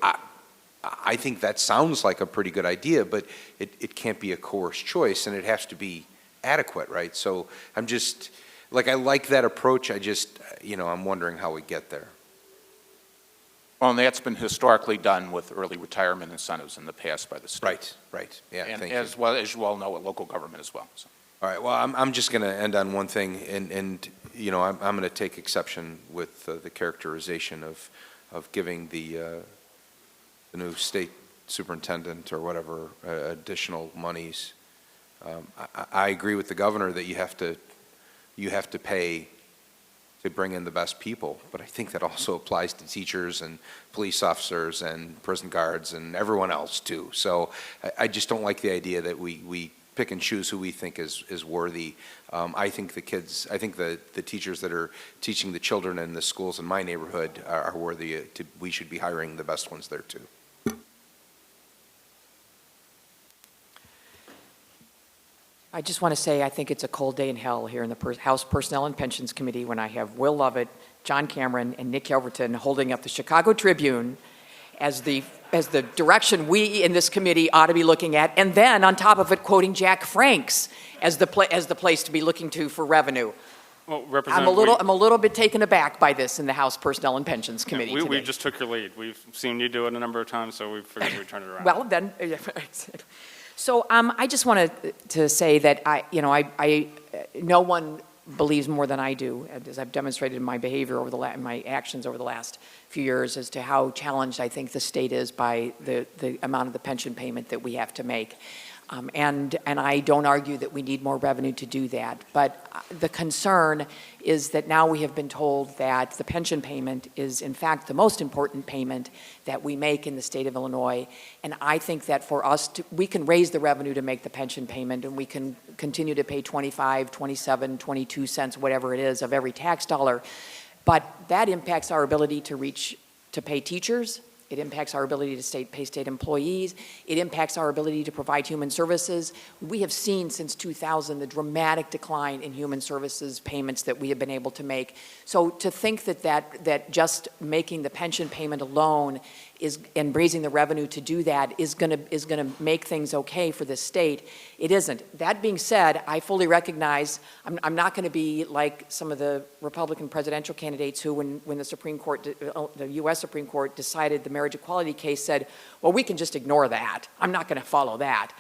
I think that sounds like a pretty good idea, but it can't be a coerced choice, and it has to be adequate, right? So I'm just, I like that approach. I just, I'm wondering how we get there. Well, and that's been historically done with early retirement incentives in the past by the state. Right. Yeah, and thank as you. well as you all know, at local government as well. So. All right, well, I'm just going to end on one thing, and I'm going to take exception with the characterization of giving the new state superintendent or whatever additional monies. I agree with the governor that you have to pay to bring in the best people, but I think that also applies to teachers and police officers and prison guards and everyone else too. So I just don't like the idea that we pick and choose who we think is worthy. I think the teachers that are teaching the children in the schools in my neighborhood are worthy. We should be hiring the best ones there too. I just want to say I think it's a cold day in hell here in the House Personnel and Pensions Committee when I have Will Lovett, John Cameron, and Nick Elverton holding up the Chicago Tribune as the direction we in this committee ought to be looking at, and then on top of it quoting Jack Franks as the place to be looking to for revenue. Well, I'm a little bit taken aback by this in the House Personnel and Pensions Committee today. We just took your lead. We've seen you do it a number of times, so we figured we'd turn it around. Well, then, so I just wanted to say that no one believes more than I do, as I've demonstrated in my behavior my actions over the last few years, as to how challenged I think the state is by the amount of the pension payment that we have to make. And I don't argue that we need more revenue to do that. But the concern is that now we have been told that the pension payment is, in fact, the most important payment that we make in the state of Illinois. And I think that for us, we can raise the revenue to make the pension payment, and we can continue to pay 25, 27, 22 cents, whatever it is, of every tax dollar. But that impacts our ability to pay teachers. It impacts our ability to pay state employees. It impacts our ability to provide human services. We have seen since 2000 the dramatic decline in human services payments that we have been able to make. So to think that just making the pension payment alone and raising the revenue to do that is going to make things okay for the state, it isn't. That being said, I fully recognize I'm not going to be like some of the Republican presidential candidates who, when the Supreme Court, the U.S. Supreme Court decided the marriage equality case, said, well, we can just ignore that. I'm not going to follow that.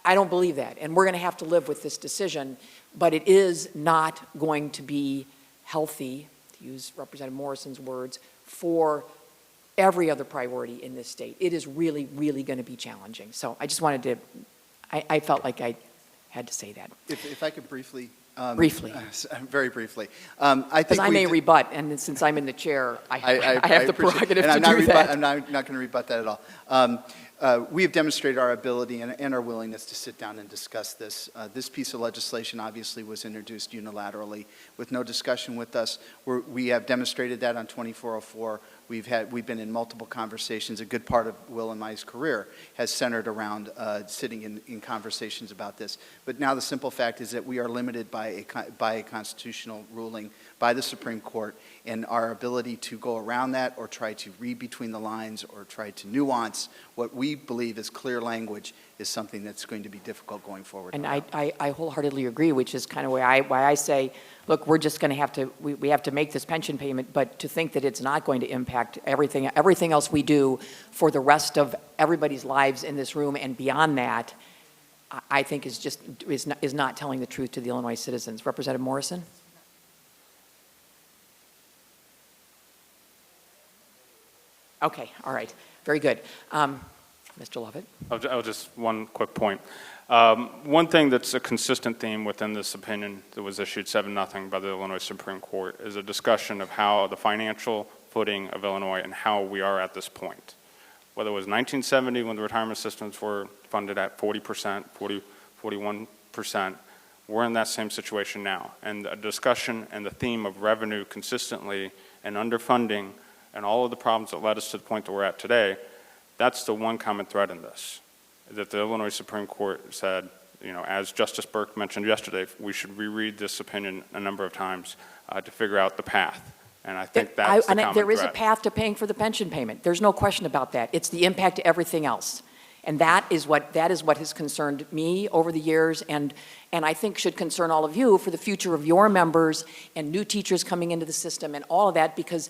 I don't believe that, and we're going to have to live with this decision, but it is not going to be healthy, to use Representative Morrison's words, for every other priority in this state. It is really, really going to be challenging. So I just wanted to, I felt like I had to say that. If I could briefly. Very briefly. Because I may rebut, and since I'm in the chair, I have the prerogative to do that. I'm not going to rebut that at all. We have demonstrated our ability and our willingness to sit down and discuss this. This piece of legislation obviously was introduced unilaterally with no discussion with us. We have demonstrated that on 2404. We've been in multiple conversations. A good part of Will and my career has centered around sitting in conversations about this. But now the simple fact is that we are limited by a constitutional ruling by the Supreme Court, and our ability to go around that or try to read between the lines or try to nuance what we believe is clear language is something that's going to be difficult going forward. And I wholeheartedly agree, which is kind of why I say, look, we're just going to have to, we have to make this pension payment, but to think that it's not going to impact everything else we do for the rest of everybody's lives in this room and beyond that, I think is not telling the truth to the Illinois citizens. Representative Morrison? Okay, all right, very good. Mr. Lovett? I'll just one quick point. One thing that's a consistent theme within this opinion that was issued 7-0 by the Illinois Supreme Court is a discussion of how the financial footing of Illinois and how we are at this point. Whether it was 1970 when the retirement systems were funded at 40%, 41%, we're in that same situation now. And the discussion and the theme of revenue consistently and underfunding and all of the problems that led us to the point that we're at today, that's the one common thread in this. That the Illinois Supreme Court said, as Justice Burke mentioned yesterday, we should reread this opinion a number of times to figure out the path. And I think that's the common There is a thread. path to paying for the pension payment. There's no question about that. It's the impact to everything else. And that is what has concerned me over the years and I think should concern all of you for the future of your members and new teachers coming into the system and all of that, because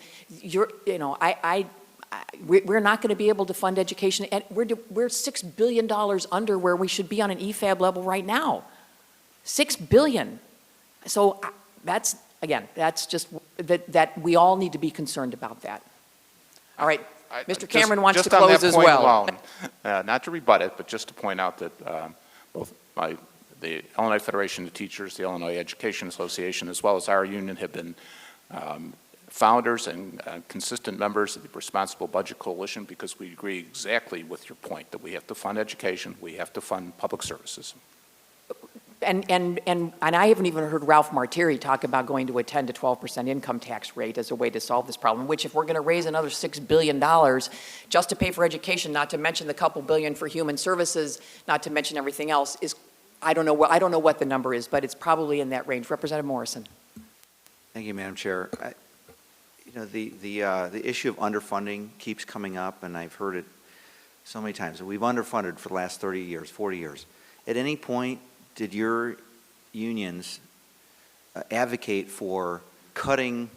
we're not going to be able to fund education, and we're $6 billion under where we should be on an EFAB level right now. $6 billion. So that's just that we all need to be concerned about that. All right. Mr. Cameron wants to close as well. Alone, not to rebut it, but just to point out that both the Illinois Federation of Teachers, the Illinois Education Association, as well as our union have been founders and consistent members of the Responsible Budget Coalition because we agree exactly with your point that we have to fund education, we have to fund public services. And I haven't even heard Ralph Martiri talk about going to a 10 to 12% income tax rate as a way to solve this problem, which if we're going to raise another $6 billion just to pay for education, not to mention the couple billion for human services, not to mention everything else, is, I don't know what the number is, but it's probably in that range. Representative Morrison. Thank you, Madam Chair. The issue of underfunding keeps coming up, and I've heard it so many times. We've underfunded for the last 30 years, 40 years. At any point, did your unions advocate for cutting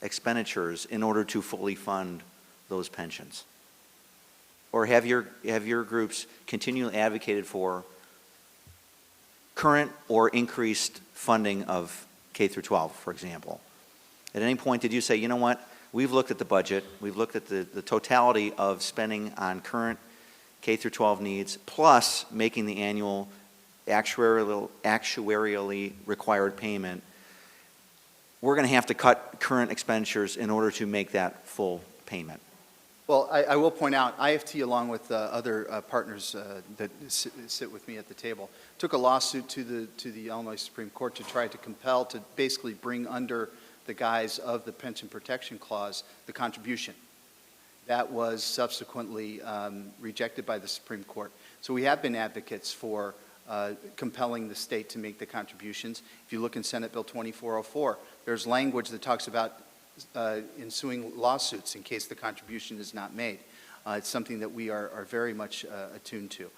expenditures in order to fully fund those pensions? Or have your groups continually advocated for current or increased funding of K through 12, for example? At any point did you say, you know what, we've looked at the budget, we've looked at the totality of spending on current K through 12 needs, plus making the annual actuarially required payment, we're going to have to cut current expenditures in order to make that full payment? Well, I will point out, IFT, along with other partners that sit with me at the table, took a lawsuit to the Illinois Supreme Court to try to compel, to basically bring under the guise of the Pension Protection Clause the contribution. That was subsequently rejected by the Supreme Court. So we have been advocates for compelling the state to make the contributions. If you look in Senate Bill 2404, there's language that talks about ensuing lawsuits in case the contribution is not made. It's something that we are very much attuned to.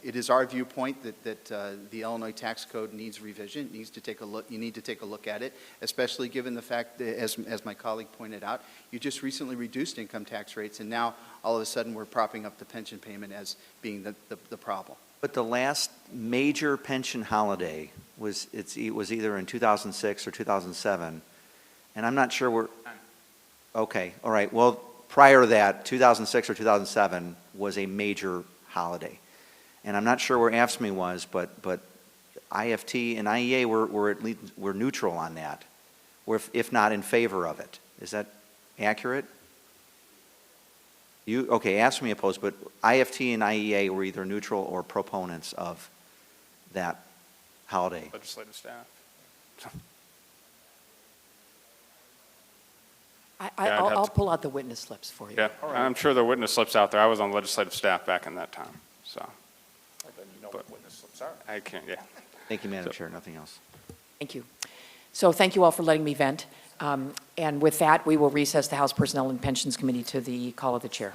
It is our viewpoint that the Illinois tax code needs revision. It needs to take a look. You need to take a look at it, especially given the fact that, as my colleague pointed out, you just recently reduced income tax rates, and now all of a sudden we're propping up the pension payment as being the problem. But the last major pension holiday was either in 2006 or 2007, and I'm not sure we're. Okay, all right. Well, prior to that, 2006 or 2007 was a major holiday. And I'm not sure where AFSCME was, but IFT and IEA were neutral on that, or if not in favor of it. Is that accurate? Okay, AFSCME opposed, but IFT and IEA were either neutral or proponents of that holiday. Legislative staff. I'll pull out the witness slips for you. Yeah, right. I'm sure there are witness slips out there. I was on legislative staff back in that time, so. Then you know what witness slips are. I can't, yeah. Thank you, Madam Chair. Nothing else. Thank you. So thank you all for letting me vent. And with that, we will recess the House Personnel and Pensions Committee to the call of the chair.